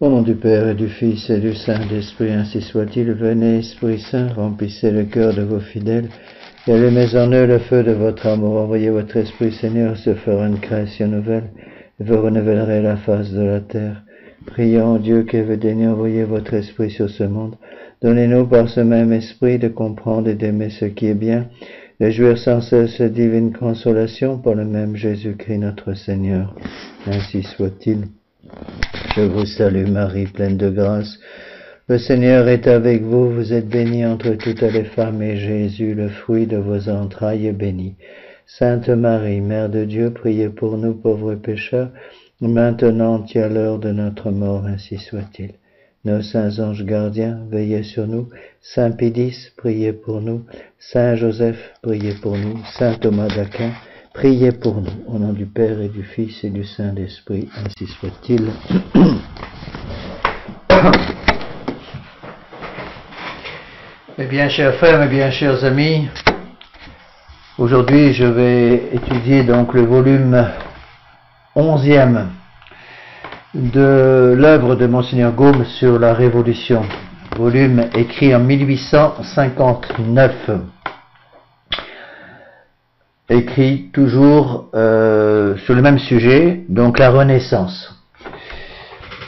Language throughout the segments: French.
Au nom du Père et du Fils et du Saint-Esprit, ainsi soit-il. Venez, Esprit Saint, remplissez le cœur de vos fidèles et allumez en eux le feu de votre amour. Envoyez votre Esprit, Seigneur, se fera une création nouvelle et vous renouvellerez la face de la terre. Prions Dieu qui veut daigner envoyer votre Esprit sur ce monde. Donnez-nous par ce même Esprit de comprendre et d'aimer ce qui est bien, de jouir sans cesse la divine consolation par le même Jésus-Christ notre Seigneur. Ainsi soit-il. Je vous salue Marie, pleine de grâce. Le Seigneur est avec vous, vous êtes bénie entre toutes les femmes, et Jésus, le fruit de vos entrailles, est béni. Sainte Marie, Mère de Dieu, priez pour nous pauvres pécheurs, maintenant et à l'heure de notre mort, ainsi soit-il. Nos saints anges gardiens, veillez sur nous. Saint Pédis, priez pour nous. Saint Joseph, priez pour nous. Saint Thomas d'Aquin, priez pour nous. Au nom du Père et du Fils et du Saint-Esprit, ainsi soit-il. Eh bien, chers frères et bien chers amis, aujourd'hui je vais étudier donc le volume 11e de l'œuvre de Monseigneur Gaume sur la Révolution, volume écrit en 1859, écrit toujours sur le même sujet, donc la Renaissance.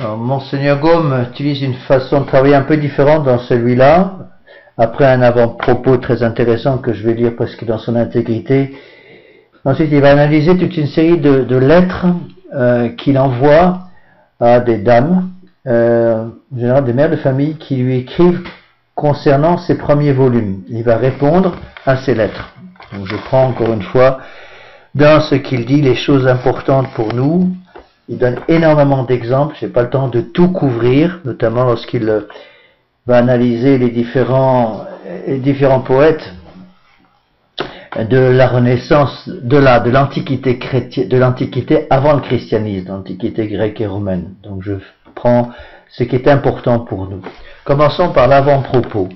Alors, Monseigneur Gaume utilise une façon de travailler un peu différente dans celui-là, après un avant-propos très intéressant que je vais lire presque dans son intégrité. Ensuite, il va analyser toute une série de lettres qu'il envoie à des dames, en général des mères de famille, qui lui écrivent concernant ses premiers volumes. Il va répondre à ces lettres. Donc je prends encore une fois dans ce qu'il dit les choses importantes pour nous. Il donne énormément d'exemples, je n'ai pas le temps de tout couvrir, notamment lorsqu'il va analyser les différents poètes de la Renaissance, de l'Antiquité chrétienne, de l'Antiquité avant le christianisme, l'Antiquité grecque et romaine. Donc je prends ce qui est important pour nous. Commençons par l'avant-propos.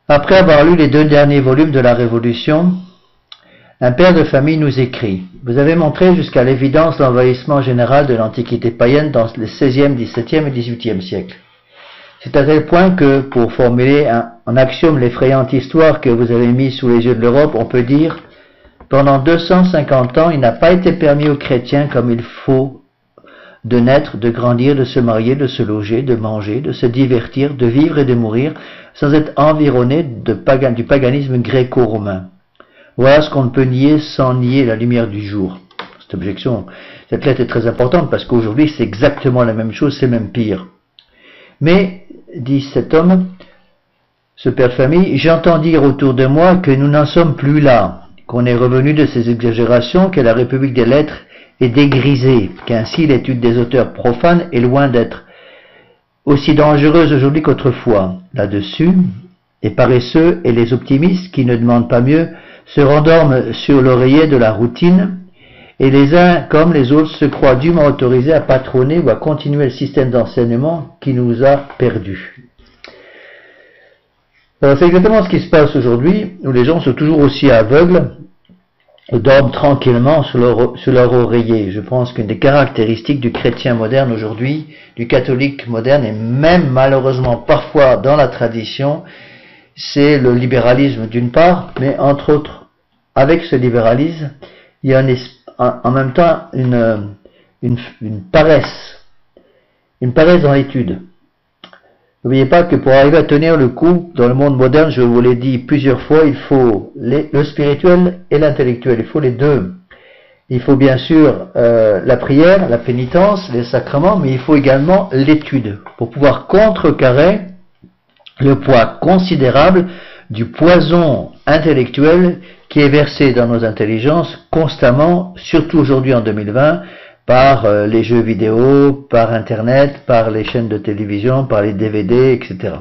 Après avoir lu les 2 derniers volumes de la Révolution, un père de famille nous écrit: vous avez montré jusqu'à l'évidence l'envahissement général de l'Antiquité païenne dans les 16e, 17e et 18e siècles. C'est à tel point que, pour formuler en axiome l'effrayante histoire que vous avez mise sous les yeux de l'Europe, on peut dire: pendant 250 ans, il n'a pas été permis aux chrétiens comme il faut de naître, de grandir, de se marier, de se loger, de manger, de se divertir, de vivre et de mourir, sans être environné du paganisme gréco-romain. Voilà ce qu'on ne peut nier sans nier la lumière du jour. Cette lettre est très importante parce qu'aujourd'hui c'est exactement la même chose, c'est même pire. Mais, dit cet homme, ce père de famille, j'entends dire autour de moi que nous n'en sommes plus là, qu'on est revenu de ces exagérations, que la République des lettres est dégrisée, qu'ainsi l'étude des auteurs profanes est loin d'être aussi dangereuse aujourd'hui qu'autrefois. Là-dessus, les paresseux et les optimistes qui ne demandent pas mieux se rendorment sur l'oreiller de la routine, et les uns comme les autres se croient dûment autorisés à patronner ou à continuer le système d'enseignement qui nous a perdus. Alors c'est exactement ce qui se passe aujourd'hui, où les gens sont toujours aussi aveugles et dorment tranquillement sur leur oreiller. Je pense qu'une des caractéristiques du chrétien moderne aujourd'hui, du catholique moderne, et même malheureusement parfois dans la tradition, c'est le libéralisme d'une part, mais entre autres, avec ce libéralisme, il y a en même temps une paresse dans l'étude. N'oubliez pas que pour arriver à tenir le coup dans le monde moderne, je vous l'ai dit plusieurs fois, il faut le spirituel et l'intellectuel, il faut les deux. Il faut bien sûr la prière, la pénitence, les sacrements, mais il faut également l'étude pour pouvoir contrecarrer le poids considérable du poison intellectuel qui est versé dans nos intelligences constamment, surtout aujourd'hui en 2020, par les jeux vidéo, par Internet, par les chaînes de télévision, par les DVD, etc.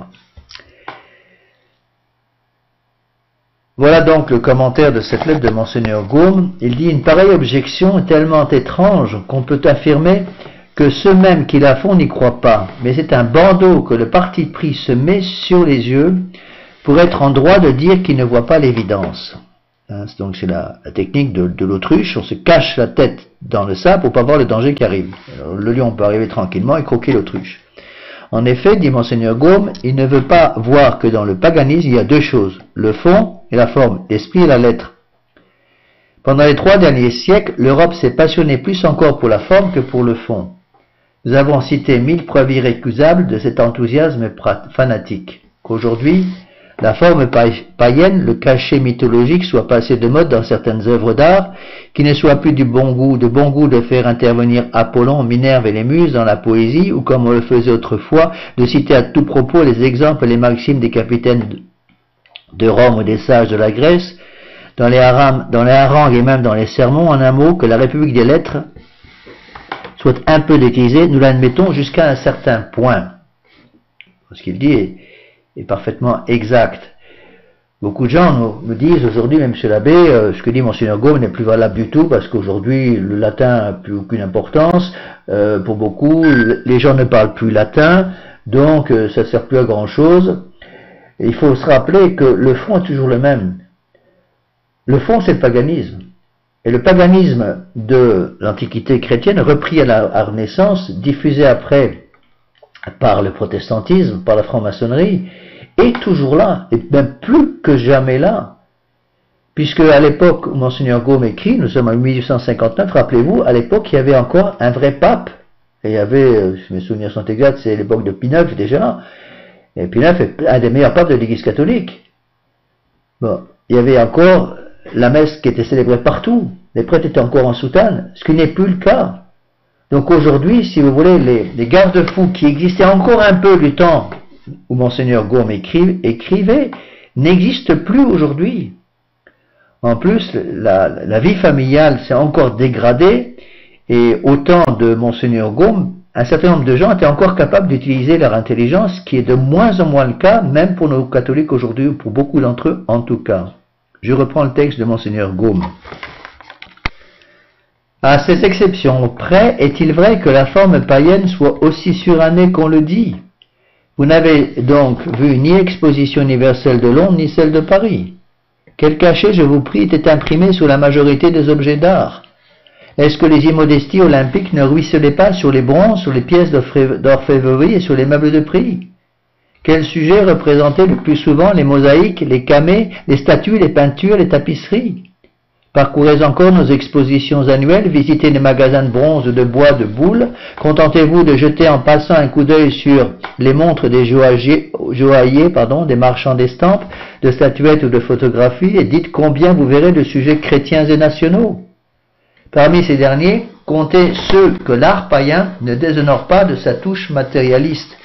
Voilà donc le commentaire de cette lettre de Monseigneur Gaume. Il dit: une pareille objection est tellement étrange qu'on peut affirmer que ceux mêmes qui la font n'y croient pas, mais c'est un bandeau que le parti pris se met sur les yeux pour être en droit de dire qu'il ne voit pas l'évidence. Hein, donc c'est la technique de l'autruche, on se cache la tête dans le sable pour pas voir le danger qui arrive. Alors, le lion peut arriver tranquillement et croquer l'autruche. En effet, dit Monseigneur Gaume, il ne veut pas voir que dans le paganisme il y a deux choses, le fond et la forme, l'esprit et la lettre. Pendant les 3 derniers siècles, l'Europe s'est passionnée plus encore pour la forme que pour le fond. Nous avons cité 1000 preuves irrécusables de cet enthousiasme fanatique. Qu'aujourd'hui, la forme païenne, le cachet mythologique soit passé de mode dans certaines œuvres d'art, qu'il ne soit plus de bon goût de faire intervenir Apollon, Minerve et les muses dans la poésie, ou comme on le faisait autrefois, de citer à tout propos les exemples et les maximes des capitaines de Rome ou des sages de la Grèce, dans les harangues et même dans les sermons, en un mot, que la République des lettres soit un peu déguisée, nous l'admettons jusqu'à un certain point. Ce qu'il dit est parfaitement exact. Beaucoup de gens nous disent aujourd'hui, même M. l'abbé, ce que dit Monseigneur Gaume n'est plus valable du tout, parce qu'aujourd'hui le latin n'a plus aucune importance, pour beaucoup, les gens ne parlent plus latin, donc ça ne sert plus à grand chose. Et il faut se rappeler que le fond est toujours le même. Le fond, c'est le paganisme. Et le paganisme de l'Antiquité chrétienne, repris à la Renaissance, diffusé après par le protestantisme, par la franc-maçonnerie, est toujours là, et même plus que jamais là. Puisque à l'époque où Monseigneur Gaume écrit, nous sommes en 1859, rappelez-vous, à l'époque il y avait encore un vrai pape, et il y avait, si mes souvenirs sont exacts, c'est l'époque de Pie IX déjà, et Pie IX est un des meilleurs papes de l'Église catholique. Bon, il y avait encore la messe qui était célébrée partout, les prêtres étaient encore en soutane, ce qui n'est plus le cas. Donc aujourd'hui, si vous voulez, les garde-fous qui existaient encore un peu du temps où Monseigneur Gaume écrivait, n'existent plus aujourd'hui. En plus, la vie familiale s'est encore dégradée, et au temps de Monseigneur Gaume, un certain nombre de gens étaient encore capables d'utiliser leur intelligence, ce qui est de moins en moins le cas, même pour nos catholiques aujourd'hui, ou pour beaucoup d'entre eux en tout cas. Je reprends le texte de Monseigneur Gaume. À ces exceptions près, est-il vrai que la forme païenne soit aussi surannée qu'on le dit? Vous n'avez donc vu ni exposition universelle de Londres, ni celle de Paris. Quel cachet, je vous prie, était imprimé sur la majorité des objets d'art? Est-ce que les immodesties olympiques ne ruisselaient pas sur les bronzes, sur les pièces d'orfèvrerie et sur les meubles de prix? Quel sujet représentait le plus souvent les mosaïques, les camées, les statues, les peintures, les tapisseries? Parcourez encore nos expositions annuelles, visitez les magasins de bronze, de bois, de boules, contentez-vous de jeter en passant un coup d'œil sur les montres des joailliers, des marchands d'estampes, de statuettes ou de photographies, et dites combien vous verrez de sujets chrétiens et nationaux. Parmi ces derniers, comptez ceux que l'art païen ne déshonore pas de sa touche matérialiste,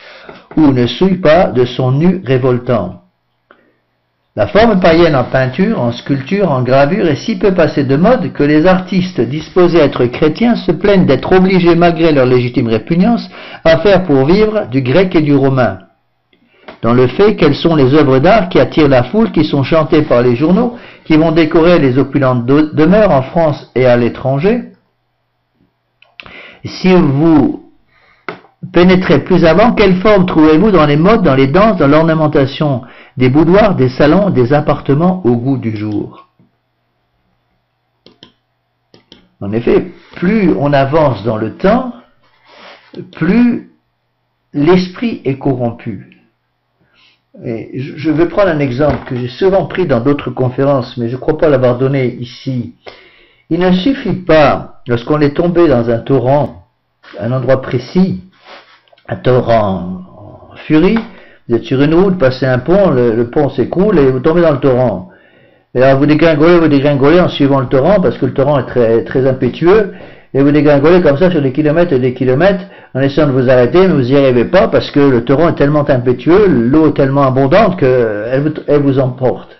ou ne souille pas de son nu révoltant. La forme païenne en peinture, en sculpture, en gravure est si peu passée de mode que les artistes disposés à être chrétiens se plaignent d'être obligés, malgré leur légitime répugnance, à faire pour vivre du grec et du romain. Dans le fait, quelles sont les œuvres d'art qui attirent la foule, qui sont chantées par les journaux, qui vont décorer les opulentes demeures en France et à l'étranger? Si vous pénétrez plus avant, quelle forme trouvez-vous dans les modes, dans les danses, dans l'ornementation des boudoirs, des salons, des appartements au goût du jour? En effet, plus on avance dans le temps, plus l'esprit est corrompu. Et je vais prendre un exemple que j'ai souvent pris dans d'autres conférences, mais je ne crois pas l'avoir donné ici. Il ne suffit pas, lorsqu'on est tombé dans un torrent, un endroit précis, un torrent en furie, vous êtes sur une route, passez un pont, le pont s'écroule et vous tombez dans le torrent. Et alors vous dégringolez en suivant le torrent, parce que le torrent est très, très impétueux, et vous dégringolez comme ça sur des kilomètres et des kilomètres, en essayant de vous arrêter, mais vous n'y arrivez pas, parce que le torrent est tellement impétueux, l'eau est tellement abondante qu'elle vous emporte.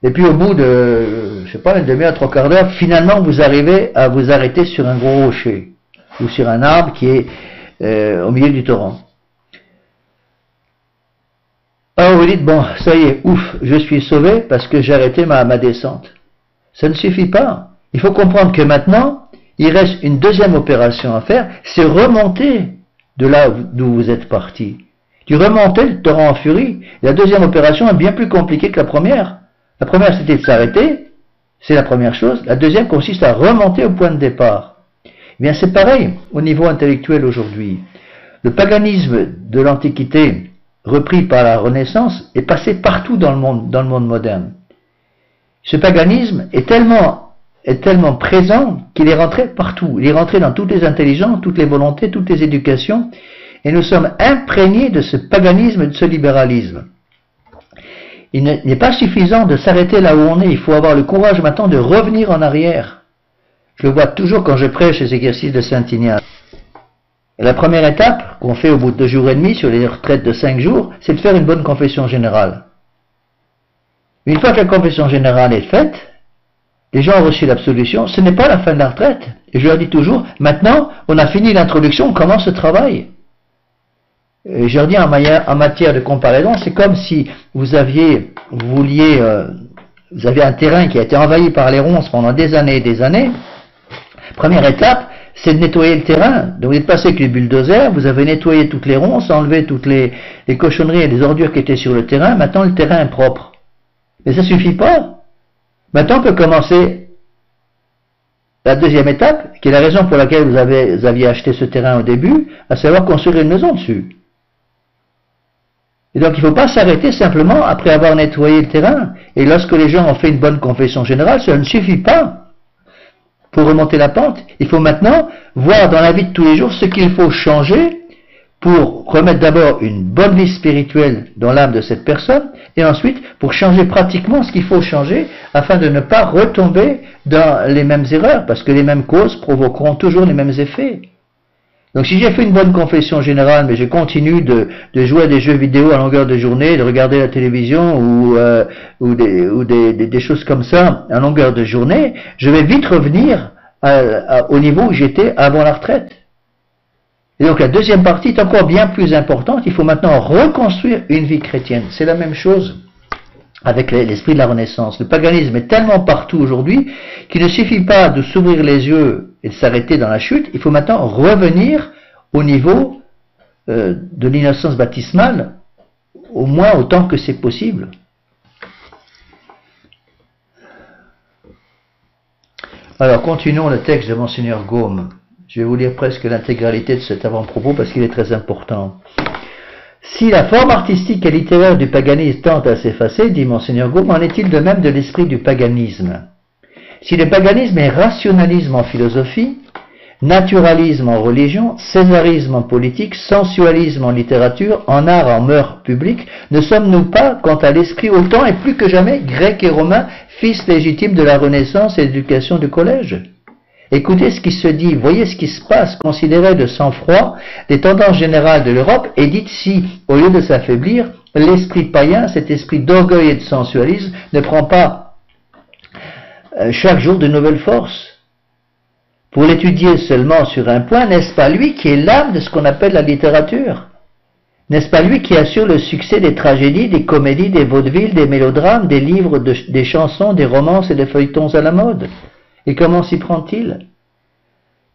Et puis au bout de, je sais pas, une demi-heure, 3/4 d'heure, finalement vous arrivez à vous arrêter sur un gros rocher, ou sur un arbre qui est au milieu du torrent. Alors vous dites, bon, ça y est, ouf, je suis sauvé parce que j'ai arrêté ma descente. Ça ne suffit pas. Il faut comprendre que maintenant, il reste une deuxième opération à faire, c'est remonter de là d'où vous êtes parti. Tu remontais le torrent en furie. La deuxième opération est bien plus compliquée que la première. La première, c'était de s'arrêter, C'est la première chose. La deuxième consiste à remonter au point de départ. Eh bien, c'est pareil au niveau intellectuel aujourd'hui. Le paganisme de l'Antiquité, repris par la Renaissance, est passé partout dans le monde moderne. Ce paganisme est tellement présent qu'il est rentré partout. Il est rentré dans toutes les intelligences, toutes les volontés, toutes les éducations, et nous sommes imprégnés de ce paganisme et de ce libéralisme. Il n'est pas suffisant de s'arrêter là où on est, il faut avoir le courage maintenant de revenir en arrière. Je le vois toujours quand je prêche les exercices de Saint Ignace. Et la première étape qu'on fait au bout de 2 jours et demi sur les retraites de 5 jours, c'est de faire une bonne confession générale. Une fois que la confession générale est faite, les gens ont reçu l'absolution, ce n'est pas la fin de la retraite. Et je leur dis toujours, maintenant, on a fini l'introduction, on commence le travail. Et je leur dis en matière de comparaison, c'est comme si vous aviez un terrain qui a été envahi par les ronces pendant des années et des années. Première étape, c'est de nettoyer le terrain. Donc vous êtes passé avec les bulldozers, vous avez nettoyé toutes les ronces, enlevé toutes les cochonneries et les ordures qui étaient sur le terrain, maintenant le terrain est propre. Mais ça ne suffit pas. Maintenant on peut commencer la deuxième étape, qui est la raison pour laquelle vous aviez acheté ce terrain au début, à savoir construire une maison dessus. Et donc il ne faut pas s'arrêter simplement après avoir nettoyé le terrain. Et lorsque les gens ont fait une bonne confession générale, cela ne suffit pas pour remonter la pente. Il faut maintenant voir dans la vie de tous les jours ce qu'il faut changer pour remettre d'abord une bonne vie spirituelle dans l'âme de cette personne, et ensuite pour changer pratiquement ce qu'il faut changer afin de ne pas retomber dans les mêmes erreurs, parce que les mêmes causes provoqueront toujours les mêmes effets. Donc si j'ai fait une bonne confession générale, mais je continue de jouer à des jeux vidéo à longueur de journée, de regarder la télévision ou des choses comme ça à longueur de journée, je vais vite revenir au niveau où j'étais avant la retraite. Et donc la deuxième partie est encore bien plus importante, il faut maintenant reconstruire une vie chrétienne. C'est la même chose avec l'esprit de la Renaissance. Le paganisme est tellement partout aujourd'hui qu'il ne suffit pas de s'ouvrir les yeux et de s'arrêter dans la chute, il faut maintenant revenir au niveau de l'innocence baptismale, au moins autant que c'est possible. Alors continuons le texte de Monseigneur Gaume. Je vais vous lire presque l'intégralité de cet avant-propos parce qu'il est très important. Si la forme artistique et littéraire du paganisme tend à s'effacer, dit Monseigneur Gaume, en est-il de même de l'esprit du paganisme? Si le paganisme est rationalisme en philosophie, naturalisme en religion, césarisme en politique, sensualisme en littérature, en art, en mœurs publiques, ne sommes-nous pas, quant à l'esprit, autant et plus que jamais, grecs et romains, fils légitimes de la Renaissance et de l'éducation du collège? Écoutez ce qui se dit, voyez ce qui se passe, considérez de sang-froid les tendances générales de l'Europe et dites si, au lieu de s'affaiblir, l'esprit païen, cet esprit d'orgueil et de sensualisme, ne prend pas chaque jour de nouvelles forces. Pour l'étudier seulement sur un point, n'est-ce pas lui qui est l'âme de ce qu'on appelle la littérature? N'est-ce pas lui qui assure le succès des tragédies, des comédies, des vaudevilles, des mélodrames, des livres, des chansons, des romances et des feuilletons à la mode? Et comment s'y prend-il?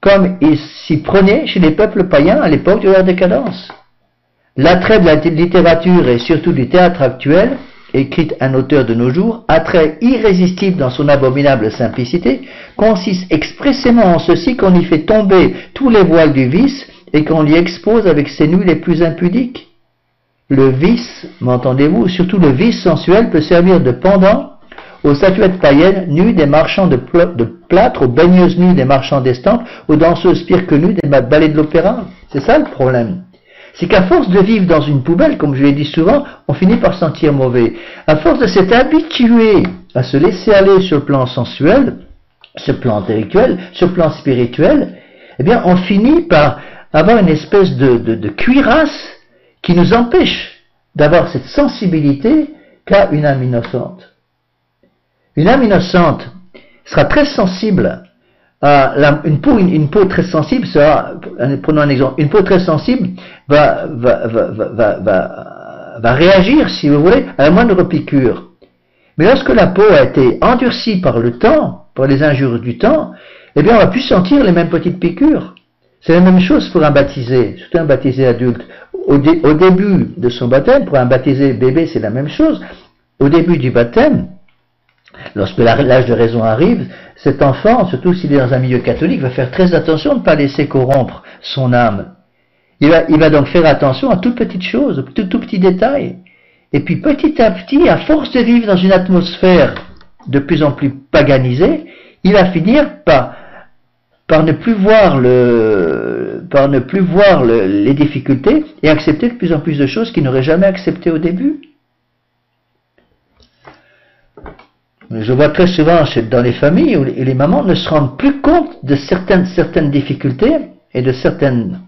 Comme il s'y prenait chez les peuples païens à l'époque de leur décadence. L'attrait de la littérature et surtout du théâtre actuel, écrit un auteur de nos jours, attrait irrésistible dans son abominable simplicité, consiste expressément en ceci qu'on y fait tomber tous les voiles du vice et qu'on l'y expose avec ses nuits les plus impudiques. Le vice, m'entendez-vous, surtout le vice sensuel, peut servir de pendant aux statuettes païennes nues des marchands de plâtre, aux baigneuses nues des marchands d'estampes, aux danseuses pires que nues des ballets de l'opéra. C'est ça le problème. C'est qu'à force de vivre dans une poubelle, comme je l'ai dit souvent, on finit par se sentir mauvais. À force de s'être habitué à se laisser aller sur le plan sensuel, sur le plan intellectuel, sur le plan spirituel, eh bien on finit par avoir une espèce de cuirasse qui nous empêche d'avoir cette sensibilité qu'a une âme innocente. Une âme innocente sera très sensible à une peau très sensible sera, prenons un exemple, une peau très sensible va réagir, si vous voulez, à la moindre piqûre. Mais lorsque la peau a été endurcie par le temps, par les injures du temps, eh bien on va plus sentir les mêmes petites piqûres. C'est la même chose pour un baptisé, surtout un baptisé adulte. Au début de son baptême, pour un baptisé bébé, c'est la même chose. Au début du baptême, Lorsque l'âge de raison arrive, cet enfant, surtout s'il est dans un milieu catholique, va faire très attention de ne pas laisser corrompre son âme. Il va donc faire attention à toutes petites choses, tout petits détails. Et puis petit à petit, à force de vivre dans une atmosphère de plus en plus paganisée, il va finir par ne plus voir les difficultés et accepter de plus en plus de choses qu'il n'aurait jamais acceptées au début. Je vois très souvent dans les familles où les mamans ne se rendent plus compte de certaines difficultés et de certaines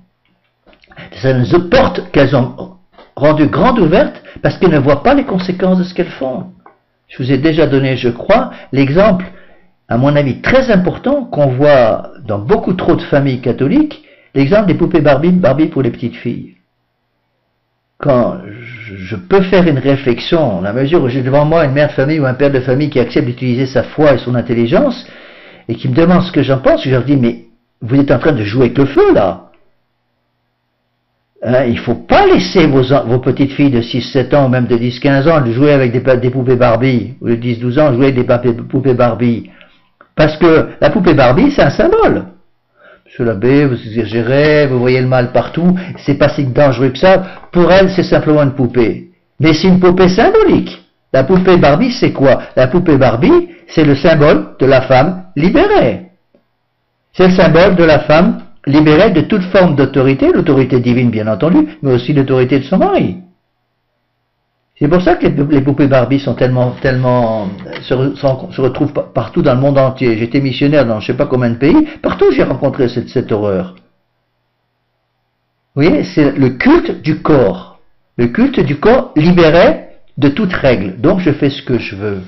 portes qu'elles ont rendues grandes ouvertes parce qu'elles ne voient pas les conséquences de ce qu'elles font. Je vous ai déjà donné, je crois, l'exemple, à mon avis, très important qu'on voit dans beaucoup trop de familles catholiques, l'exemple des poupées Barbie pour les petites filles. Quand je peux faire une réflexion, dans la mesure où j'ai devant moi une mère de famille ou un père de famille qui accepte d'utiliser sa foi et son intelligence, et qui me demande ce que j'en pense, je leur dis, mais vous êtes en train de jouer avec le feu, là. Il ne faut pas laisser vos petites filles de 6-7 ans, ou même de 10-15 ans, jouer avec des poupées Barbie, ou de 10-12 ans, jouer avec des poupées Barbie. Parce que la poupée Barbie, c'est un symbole. Monsieur l'abbé, vous exagérez, vous voyez le mal partout, c'est pas si dangereux que ça. Pour elle, c'est simplement une poupée. Mais c'est une poupée symbolique. La poupée Barbie, c'est quoi? La poupée Barbie, c'est le symbole de la femme libérée. C'est le symbole de la femme libérée de toute forme d'autorité, l'autorité divine bien entendu, mais aussi l'autorité de son mari. C'est pour ça que les poupées Barbie sont se retrouvent partout dans le monde entier. J'étais missionnaire dans je ne sais pas combien de pays, partout j'ai rencontré cette horreur. Vous voyez, c'est le culte du corps. Le culte du corps libéré de toute règle. Donc je fais ce que je veux.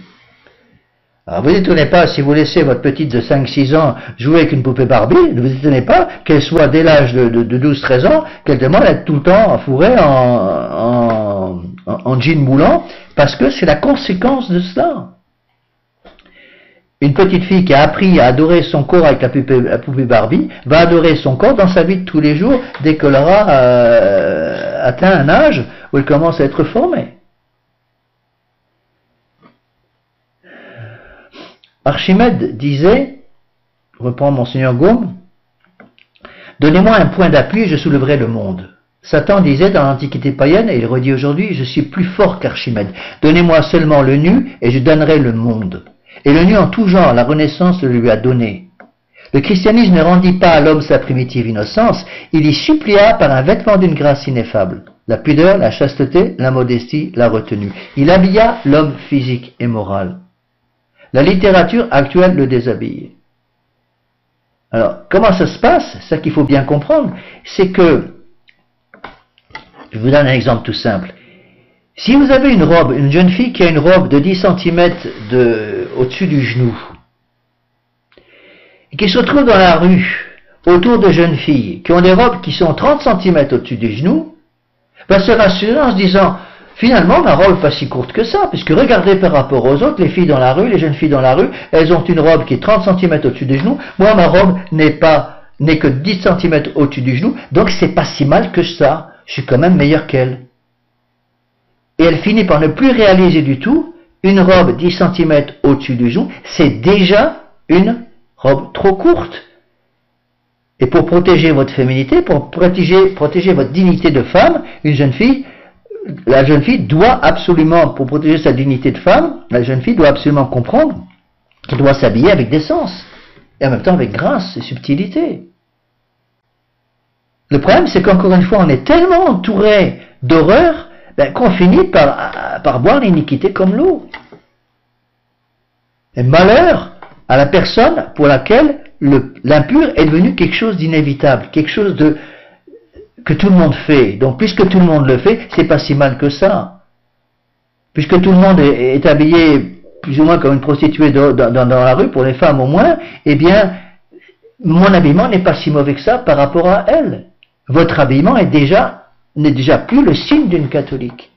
Alors vous n'étonnez pas, si vous laissez votre petite de 5-6 ans jouer avec une poupée Barbie, ne vous étonnez pas qu'elle soit dès l'âge de 12-13 ans, qu'elle demande à être tout le temps enfourrée en jean moulant, parce que c'est la conséquence de cela. Une petite fille qui a appris à adorer son corps avec la poupée Barbie, va adorer son corps dans sa vie de tous les jours, dès qu'elle aura atteint un âge où elle commence à être formée. Archimède disait, reprend Monseigneur Gaume, « Donnez-moi un point d'appui et je soulèverai le monde. » Satan disait dans l'Antiquité païenne, et il redit aujourd'hui, « Je suis plus fort qu'Archimède. Donnez-moi seulement le nu et je donnerai le monde. » Et le nu en tout genre, la Renaissance le lui a donné. Le christianisme ne rendit pas à l'homme sa primitive innocence, il y supplia par un vêtement d'une grâce ineffable. La pudeur, la chasteté, la modestie, la retenue. Il habilla l'homme physique et moral. La littérature actuelle le déshabille. Alors, comment ça se passe? C'est ça qu'il faut bien comprendre. C'est que, je vous donne un exemple tout simple. Si vous avez une robe, une jeune fille qui a une robe de 10 cm au-dessus du genou, et qui se retrouve dans la rue, autour de jeunes filles, qui ont des robes qui sont 30 cm au-dessus du genou, va se rassurer en se disant, finalement, ma robe n'est pas si courte que ça, puisque regardez par rapport aux autres, les filles dans la rue, les jeunes filles dans la rue, elles ont une robe qui est 30 cm au-dessus des genoux. Moi, ma robe n'est que 10 cm au-dessus du genou, donc c'est pas si mal que ça. Je suis quand même meilleur qu'elle. Et elle finit par ne plus réaliser du tout, une robe 10 cm au-dessus du genou, c'est déjà une robe trop courte. Et pour protéger votre féminité, pour protéger votre dignité de femme, la jeune fille doit absolument, pour protéger sa dignité de femme, la jeune fille doit absolument comprendre qu'elle doit s'habiller avec décence, et en même temps avec grâce et subtilité. Le problème, c'est qu'encore une fois, on est tellement entouré d'horreur, qu'on finit par boire l'iniquité comme l'eau. Et malheur à la personne pour laquelle l'impur est devenu quelque chose d'inévitable, quelque chose que tout le monde fait. Donc puisque tout le monde le fait, c'est pas si mal que ça. Puisque tout le monde est habillé plus ou moins comme une prostituée dans la rue, pour les femmes au moins, eh bien, mon habillement n'est pas si mauvais que ça par rapport à elle. Votre habillement n'est déjà plus le signe d'une catholique.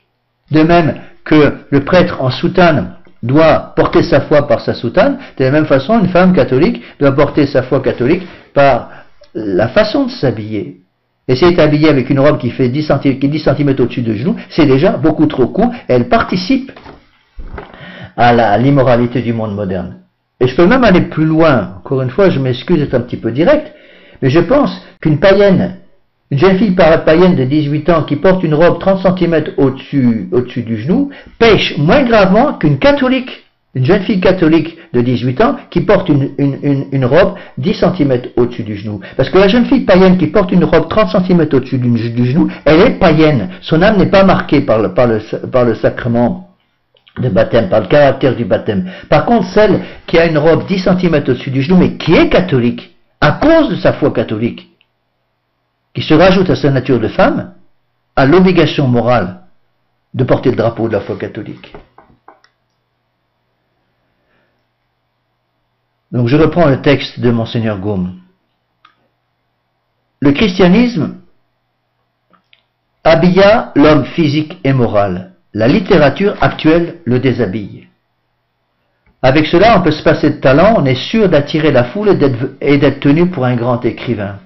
De même que le prêtre en soutane doit porter sa foi par sa soutane, de la même façon, une femme catholique doit porter sa foi catholique par la façon de s'habiller. Et si elle est habillée avec une robe qui fait 10 cm au-dessus du genou, c'est déjà beaucoup trop court, et elle participe à l'immoralité du monde moderne. Et je peux même aller plus loin. Encore une fois, je m'excuse d'être un petit peu direct, mais je pense qu'une païenne, une jeune fille païenne de 18 ans qui porte une robe 30 cm au-dessus du genou, pêche moins gravement qu'une catholique, une jeune fille catholique de 18 ans qui porte une robe 10 cm au-dessus du genou. Parce que la jeune fille païenne qui porte une robe 30 cm au-dessus du genou, elle est païenne. Son âme n'est pas marquée par le sacrement de baptême, par le caractère du baptême. Par contre, celle qui a une robe 10 cm au-dessus du genou, mais qui est catholique, à cause de sa foi catholique, qui se rajoute à sa nature de femme, a l'obligation morale de porter le drapeau de la foi catholique. Donc je reprends le texte de Monseigneur Gaume. Le christianisme habilla l'homme physique et moral. La littérature actuelle le déshabille. Avec cela, on peut se passer de talent, on est sûr d'attirer la foule et d'être tenu pour un grand écrivain.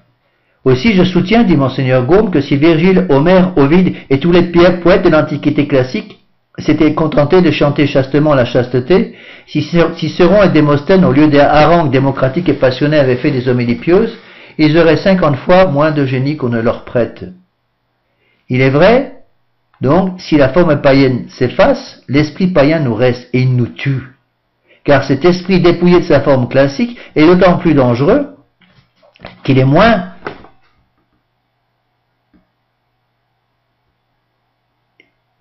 Aussi, je soutiens, dit Monseigneur Gaume, que si Virgile, Homère, Ovide et tous les poètes de l'Antiquité classique s'étaient contentés de chanter chastement la chasteté, si Cicéron et Démosthène, au lieu des harangues démocratiques et passionnées, avaient fait des homélies pieuses, ils auraient 50 fois moins de génie qu'on ne leur prête. Il est vrai, donc, si la forme païenne s'efface, l'esprit païen nous reste et il nous tue. Car cet esprit dépouillé de sa forme classique est d'autant plus dangereux qu'il est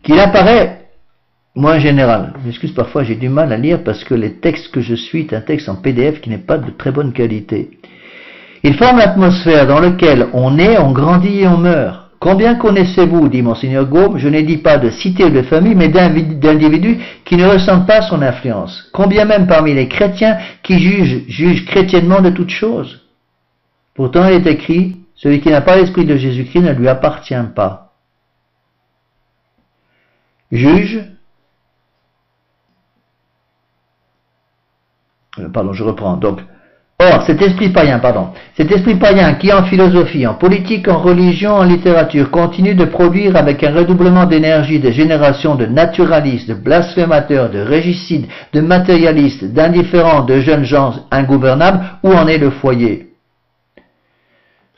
qu'il apparaît moins général. Je m'excuse, parfois j'ai du mal à lire parce que les textes que je suis est un texte en PDF qui n'est pas de très bonne qualité. Il forme l'atmosphère dans laquelle on est, on grandit et on meurt. Combien connaissez-vous, dit Monseigneur Gaume, je n'ai dit pas de cité ou de famille, mais d'individus qui ne ressentent pas son influence. Combien même parmi les chrétiens qui jugent chrétiennement de toutes choses. Pourtant il est écrit, celui qui n'a pas l'esprit de Jésus-Christ ne lui appartient pas. Je reprends. Donc, or, cet esprit païen qui en philosophie, en politique, en religion, en littérature, continue de produire avec un redoublement d'énergie des générations de naturalistes, de blasphémateurs, de régicides, de matérialistes, d'indifférents, de jeunes gens ingouvernables, où en est le foyer?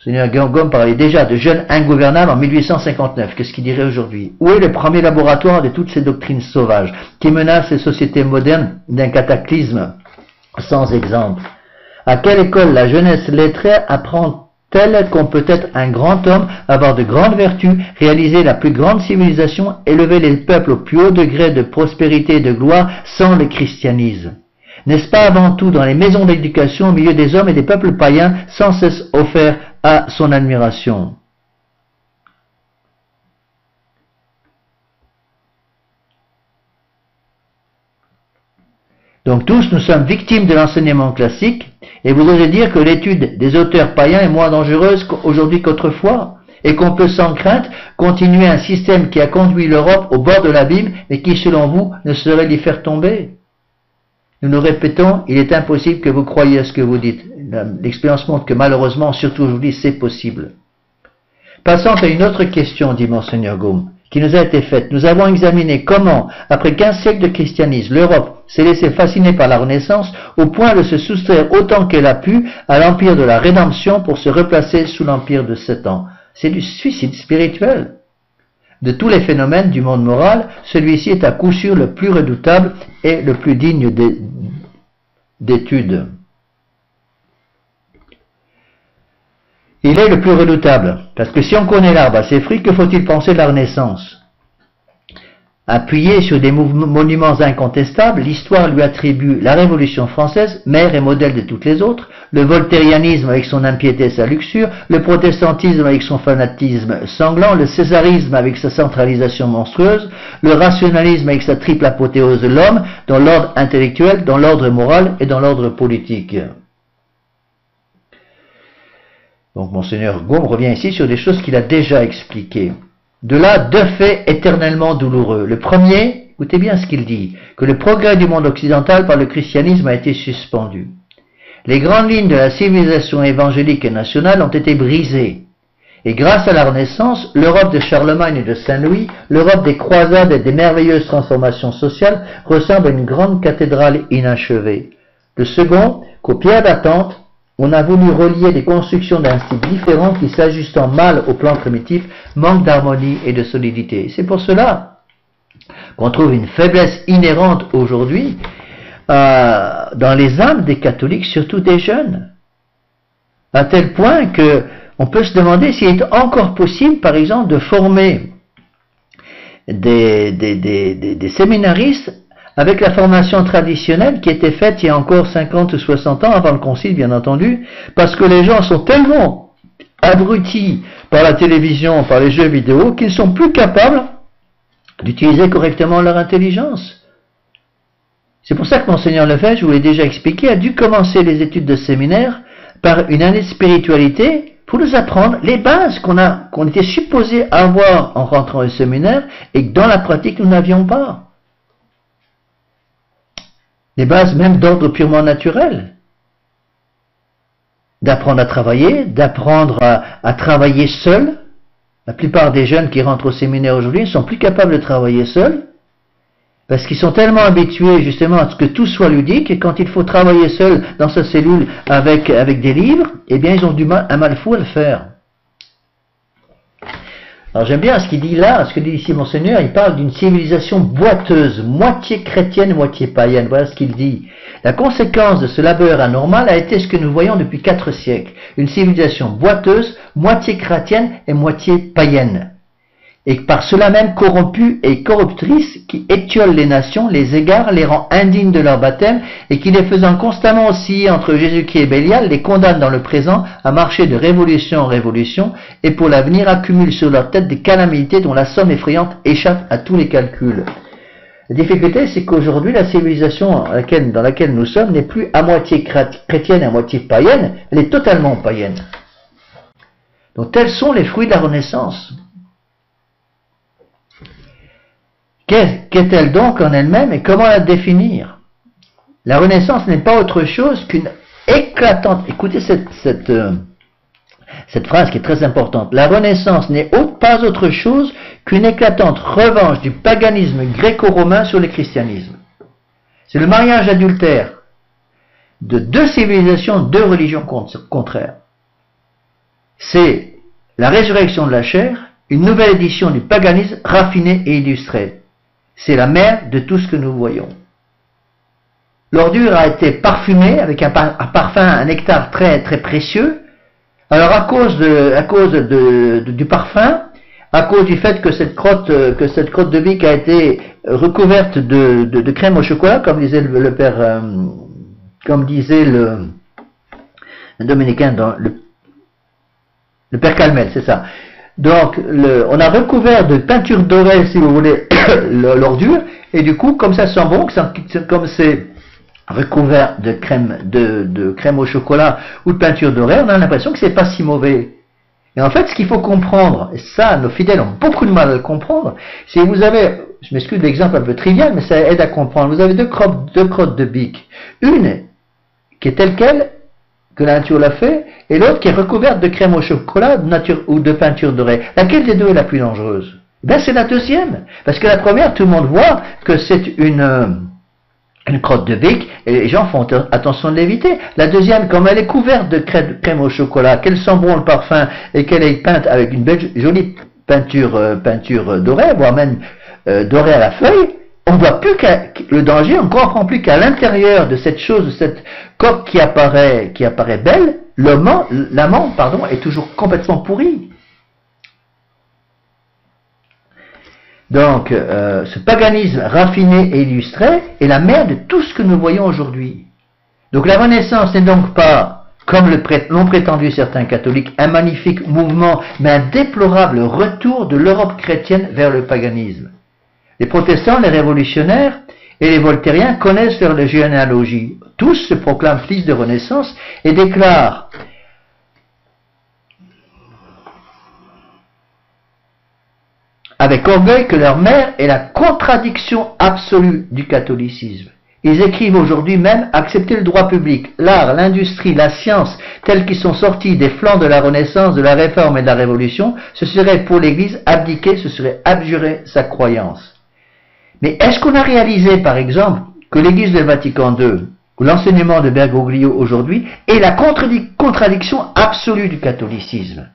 Seigneur Gaume parlait déjà de jeunes ingouvernables en 1859. Qu'est-ce qu'il dirait aujourd'hui? Où est le premier laboratoire de toutes ces doctrines sauvages qui menacent les sociétés modernes d'un cataclysme sans exemple? À quelle école la jeunesse lettrée apprend-elle qu'on peut être un grand homme, avoir de grandes vertus, réaliser la plus grande civilisation, élever les peuples au plus haut degré de prospérité et de gloire sans le christianisme? N'est-ce pas avant tout dans les maisons d'éducation, au milieu des hommes et des peuples païens, sans cesse offerts à son admiration? Donc tous nous sommes victimes de l'enseignement classique, et vous osez dire que l'étude des auteurs païens est moins dangereuse aujourd'hui qu'autrefois, et qu'on peut sans crainte continuer un système qui a conduit l'Europe au bord de l'abîme, mais qui selon vous ne saurait l'y faire tomber? Nous nous répétons, il est impossible que vous croyiez à ce que vous dites. L'expérience montre que malheureusement, surtout aujourd'hui, c'est possible. Passons à une autre question, dit Monseigneur Gaume, qui nous a été faite. Nous avons examiné comment, après 15 siècles de christianisme, l'Europe s'est laissée fasciner par la Renaissance au point de se soustraire autant qu'elle a pu à l'empire de la rédemption pour se replacer sous l'empire de Satan. C'est du suicide spirituel. De tous les phénomènes du monde moral, celui-ci est à coup sûr le plus redoutable et le plus digne d'étude. Il est le plus redoutable, parce que si on connaît l'arbre à ses fruits, que faut-il penser de la Renaissance? Appuyé sur des monuments incontestables, l'histoire lui attribue la Révolution française, mère et modèle de toutes les autres, le voltairianisme avec son impiété et sa luxure, le protestantisme avec son fanatisme sanglant, le césarisme avec sa centralisation monstrueuse, le rationalisme avec sa triple apothéose de l'homme, dans l'ordre intellectuel, dans l'ordre moral et dans l'ordre politique. Donc Monseigneur Gaume revient ici sur des choses qu'il a déjà expliquées. De là, deux faits éternellement douloureux. Le premier, écoutez bien ce qu'il dit, que le progrès du monde occidental par le christianisme a été suspendu. Les grandes lignes de la civilisation évangélique et nationale ont été brisées. Et grâce à la Renaissance, l'Europe de Charlemagne et de Saint-Louis, l'Europe des croisades et des merveilleuses transformations sociales ressemble à une grande cathédrale inachevée. Le second, qu'aux pierres battantes, on a voulu relier des constructions d'un style différent qui, s'ajustant mal au plan primitif, manque d'harmonie et de solidité. C'est pour cela qu'on trouve une faiblesse inhérente aujourd'hui dans les âmes des catholiques, surtout des jeunes, à tel point que on peut se demander s'il est encore possible, par exemple, de former des séminaristes avec la formation traditionnelle qui était faite il y a encore 50 ou 60 ans, avant le Concile, bien entendu, parce que les gens sont tellement abrutis par la télévision, par les jeux vidéo, qu'ils ne sont plus capables d'utiliser correctement leur intelligence. C'est pour ça que Monseigneur Lefebvre, je vous l'ai déjà expliqué, a dû commencer les études de séminaire par une année de spiritualité pour nous apprendre les bases qu'on était supposé avoir en rentrant au séminaire et que dans la pratique nous n'avions pas. Les bases même d'ordre purement naturel. D'apprendre à travailler, d'apprendre à travailler seul. La plupart des jeunes qui rentrent au séminaire aujourd'hui ne sont plus capables de travailler seuls, parce qu'ils sont tellement habitués justement à ce que tout soit ludique, et quand il faut travailler seul dans sa cellule avec des livres, eh bien ils ont un mal fou à le faire. Alors j'aime bien ce qu'il dit là, ce que dit ici Monseigneur, il parle d'une civilisation boiteuse, moitié chrétienne, moitié païenne. Voilà ce qu'il dit. La conséquence de ce labeur anormal a été ce que nous voyons depuis 4 siècles. Une civilisation boiteuse, moitié chrétienne et moitié païenne. Et par cela même corrompue et corruptrice, qui étiole les nations, les égare, les rend indignes de leur baptême, et qui, les faisant constamment osciller entre Jésus-Christ et Bélial, les condamne dans le présent à marcher de révolution en révolution, et pour l'avenir accumule sur leur tête des calamités dont la somme effrayante échappe à tous les calculs. La difficulté, c'est qu'aujourd'hui, la civilisation dans laquelle nous sommes n'est plus à moitié chrétienne et à moitié païenne, elle est totalement païenne. Donc tels sont les fruits de la Renaissance. Qu'est-elle donc en elle-même et comment la définir? La Renaissance n'est pas autre chose qu'une éclatante... Écoutez cette phrase qui est très importante. La Renaissance n'est pas autre chose qu'une éclatante revanche du paganisme gréco-romain sur le christianisme. C'est le mariage adultère de deux civilisations, deux religions contraires. C'est la résurrection de la chair, une nouvelle édition du paganisme raffiné et illustré. C'est la mère de tout ce que nous voyons. L'ordure a été parfumée avec un parfum, un nectar très, très précieux. Alors à cause du parfum, à cause du fait que cette crotte de bique a été recouverte de crème au chocolat, comme disait le père, comme disait le dominicain dans le père Calmel, c'est ça. Donc, on a recouvert de peinture dorée, si vous voulez, l'ordure, et du coup, comme ça sent bon, comme c'est recouvert de crème au chocolat ou de peinture dorée, on a l'impression que c'est pas si mauvais. Et en fait, ce qu'il faut comprendre, et ça, nos fidèles ont beaucoup de mal à le comprendre, c'est que vous avez, je m'excuse de l'exemple un peu trivial, mais ça aide à comprendre, vous avez deux crottes de bique. Une qui est telle quelle, que la nature l'a fait, et l'autre qui est recouverte de crème au chocolat ou de peinture dorée. Laquelle des deux est la plus dangereuse? Ben c'est la deuxième, parce que la première, tout le monde voit que c'est une crotte de bique, et les gens font attention de l'éviter. La deuxième, comme elle est couverte de crème au chocolat, qu'elle sent bon le parfum, et qu'elle est peinte avec une belle, jolie peinture dorée, voire même dorée à la feuille, on voit plus le danger, on ne comprend plus qu'à l'intérieur de cette chose, de cette coque qui apparaît belle, l'amande, est toujours complètement pourri. Donc, ce paganisme raffiné et illustré est la mère de tout ce que nous voyons aujourd'hui. Donc la Renaissance n'est donc pas, comme l'ont prétendu certains catholiques, un magnifique mouvement, mais un déplorable retour de l'Europe chrétienne vers le paganisme. Les protestants, les révolutionnaires et les voltairiens connaissent leur généalogie. Tous se proclament fils de Renaissance et déclarent avec orgueil que leur mère est la contradiction absolue du catholicisme. Ils écrivent aujourd'hui même accepter le droit public, l'art, l'industrie, la science, tels qu'ils sont sortis des flancs de la Renaissance, de la Réforme et de la Révolution, ce serait pour l'Église abdiquer, ce serait abjurer sa croyance. Mais est-ce qu'on a réalisé, par exemple, que l'Église de Vatican II, ou l'enseignement de Bergoglio aujourd'hui, est la contradiction absolue du catholicisme?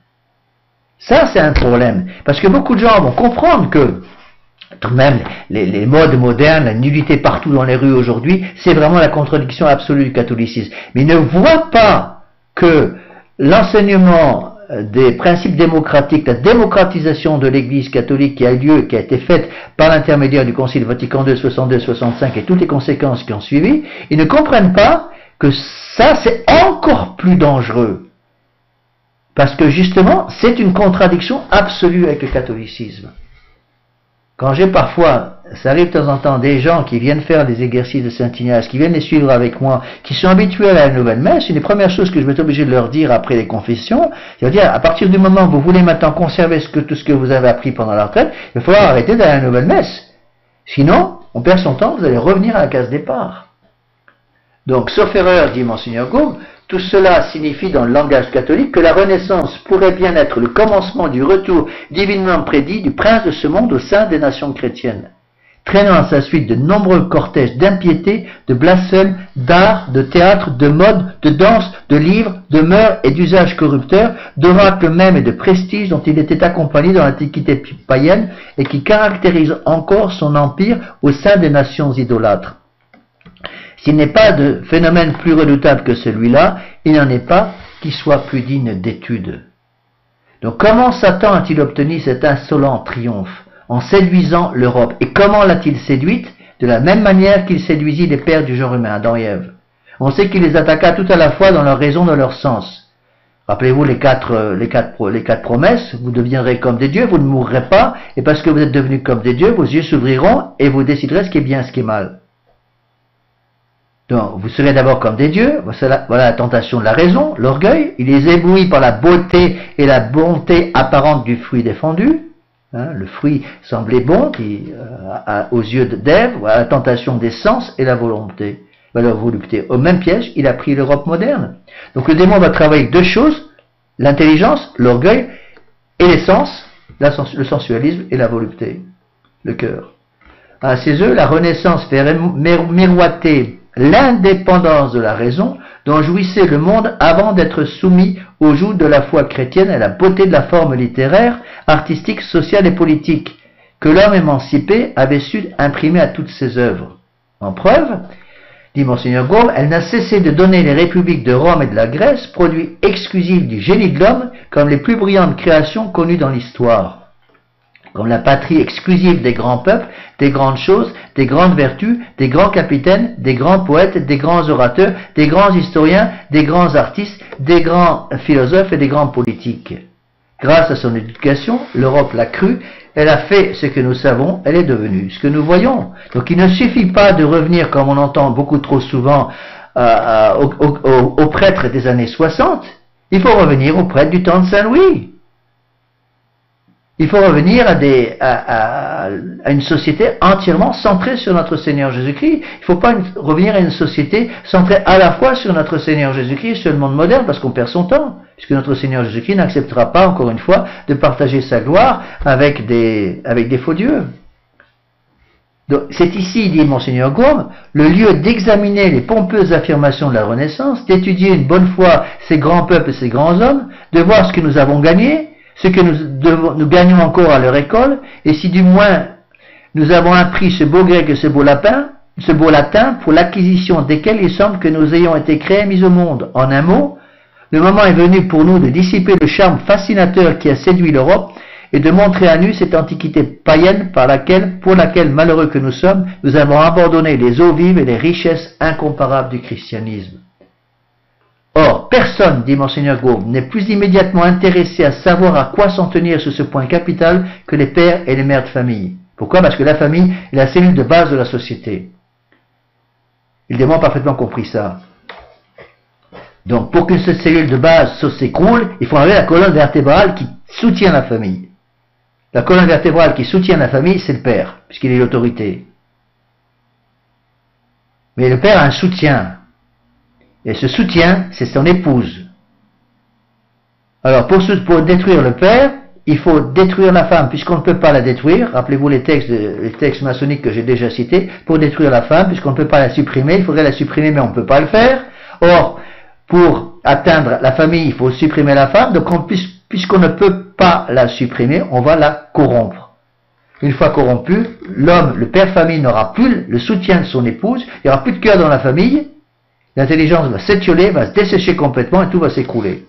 Ça, c'est un problème. Parce que beaucoup de gens vont comprendre que tout de même, les modes modernes, la nudité partout dans les rues aujourd'hui, c'est vraiment la contradiction absolue du catholicisme. Mais ils ne voient pas que l'enseignement des principes démocratiques, la démocratisation de l'Église catholique qui a eu lieu, qui a été faite par l'intermédiaire du Concile Vatican II, 62-65 et toutes les conséquences qui ont suivi, ils ne comprennent pas que ça, c'est encore plus dangereux. Parce que justement, c'est une contradiction absolue avec le catholicisme. Quand j'ai parfois, ça arrive de temps en temps, des gens qui viennent faire des exercices de Saint-Ignace, qui viennent les suivre avec moi, qui sont habitués à la nouvelle messe, une des premières choses que je vais être obligé de leur dire après les confessions, c'est-à-dire, à partir du moment où vous voulez maintenant conserver tout ce que vous avez appris pendant la retraite, il va falloir arrêter d'aller à la nouvelle messe. Sinon, on perd son temps, vous allez revenir à la case départ. Donc, sauf erreur, dit Monseigneur Gaume, tout cela signifie dans le langage catholique que la Renaissance pourrait bien être le commencement du retour divinement prédit du prince de ce monde au sein des nations chrétiennes, traînant à sa suite de nombreux cortèges d'impiété, de blasphème, d'art, de théâtre, de mode, de danse, de livres, de mœurs et d'usages corrupteurs, d'oracles même et de prestiges dont il était accompagné dans l'Antiquité païenne et qui caractérisent encore son empire au sein des nations idolâtres. S'il n'est pas de phénomène plus redoutable que celui-là, il n'en est pas qui soit plus digne d'étude. Donc comment Satan a-t-il obtenu cet insolent triomphe? En séduisant l'Europe. Et comment l'a-t-il séduite? De la même manière qu'il séduisit les pères du genre humain, Adam et Ève. On sait qu'il les attaqua tout à la fois dans leur raison, dans leur sens. Rappelez-vous les quatre promesses, vous deviendrez comme des dieux, vous ne mourrez pas, et parce que vous êtes devenus comme des dieux, vos yeux s'ouvriront et vous déciderez ce qui est bien, ce qui est mal. Donc, vous serez d'abord comme des dieux, voilà la tentation de la raison, l'orgueil, il est ébloui par la beauté et la bonté apparente du fruit défendu, le fruit semblait bon aux yeux d'Ève, voilà la tentation des sens et la volonté. La volupté. Au même piège, il a pris l'Europe moderne. Donc le démon va travailler avec deux choses, l'intelligence, l'orgueil, et les sens, le sensualisme et la volupté, le cœur. À ses œufs, la Renaissance fait miroiter l'indépendance de la raison dont jouissait le monde avant d'être soumis au joug de la foi chrétienne et à la beauté de la forme littéraire, artistique, sociale et politique que l'homme émancipé avait su imprimer à toutes ses œuvres. En preuve, dit Monseigneur Gaume, elle n'a cessé de donner les républiques de Rome et de la Grèce, produits exclusifs du génie de l'homme, comme les plus brillantes créations connues dans l'histoire. Comme la patrie exclusive des grands peuples, des grandes choses, des grandes vertus, des grands capitaines, des grands poètes, des grands orateurs, des grands historiens, des grands artistes, des grands philosophes et des grands politiques. Grâce à son éducation, l'Europe l'a cru, elle a fait ce que nous savons, elle est devenue ce que nous voyons. Donc il ne suffit pas de revenir, comme on entend beaucoup trop souvent, aux prêtres des années 60, il faut revenir aux prêtres du temps de Saint-Louis. Il faut revenir à une société entièrement centrée sur notre Seigneur Jésus-Christ. Il ne faut pas revenir à une société centrée à la fois sur notre Seigneur Jésus-Christ et sur le monde moderne, parce qu'on perd son temps, puisque notre Seigneur Jésus-Christ n'acceptera pas, encore une fois, de partager sa gloire avec des faux dieux. C'est ici, dit Monseigneur Gaume, le lieu d'examiner les pompeuses affirmations de la Renaissance, d'étudier une bonne fois ces grands peuples et ces grands hommes, de voir ce que nous avons gagné, ce que nous gagnons encore à leur école, et si du moins nous avons appris ce beau grec et ce beau latin, pour l'acquisition desquels il semble que nous ayons été créés et mis au monde. En un mot, le moment est venu pour nous de dissiper le charme fascinateur qui a séduit l'Europe et de montrer à nu cette antiquité païenne pour laquelle, malheureux que nous sommes, nous avons abandonné les eaux vives et les richesses incomparables du christianisme. Or, personne, dit Monseigneur Gaume, n'est plus immédiatement intéressé à savoir à quoi s'en tenir sur ce point capital que les pères et les mères de famille. Pourquoi? Parce que la famille est la cellule de base de la société. Il démon parfaitement compris ça. Donc, pour que cette cellule de base s'écroule, il faut enlever la colonne vertébrale qui soutient la famille. La colonne vertébrale qui soutient la famille, c'est le père, puisqu'il est l'autorité. Mais le père a un soutien. Et ce soutien, c'est son épouse. Alors, pour détruire le père, il faut détruire la femme, puisqu'on ne peut pas la détruire. Rappelez-vous les textes maçonniques que j'ai déjà cités. Pour détruire la femme, puisqu'on ne peut pas la supprimer, il faudrait la supprimer, mais on ne peut pas le faire. Or, pour atteindre la famille, il faut supprimer la femme. Donc, puisqu'on ne peut pas la supprimer, on va la corrompre. Une fois corrompu, l'homme, le père famille, n'aura plus le soutien de son épouse, il n'y aura plus de cœur dans la famille, l'intelligence va s'étioler, va se dessécher complètement et tout va s'écrouler.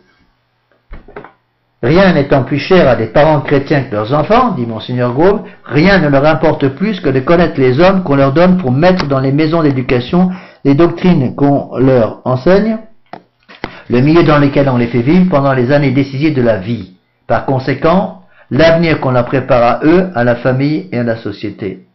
Rien n'étant plus cher à des parents chrétiens que leurs enfants, dit Monseigneur Gaume, rien ne leur importe plus que de connaître les hommes qu'on leur donne pour mettre dans les maisons d'éducation les doctrines qu'on leur enseigne, le milieu dans lequel on les fait vivre pendant les années décisives de la vie. Par conséquent, l'avenir qu'on leur prépare à eux, à la famille et à la société.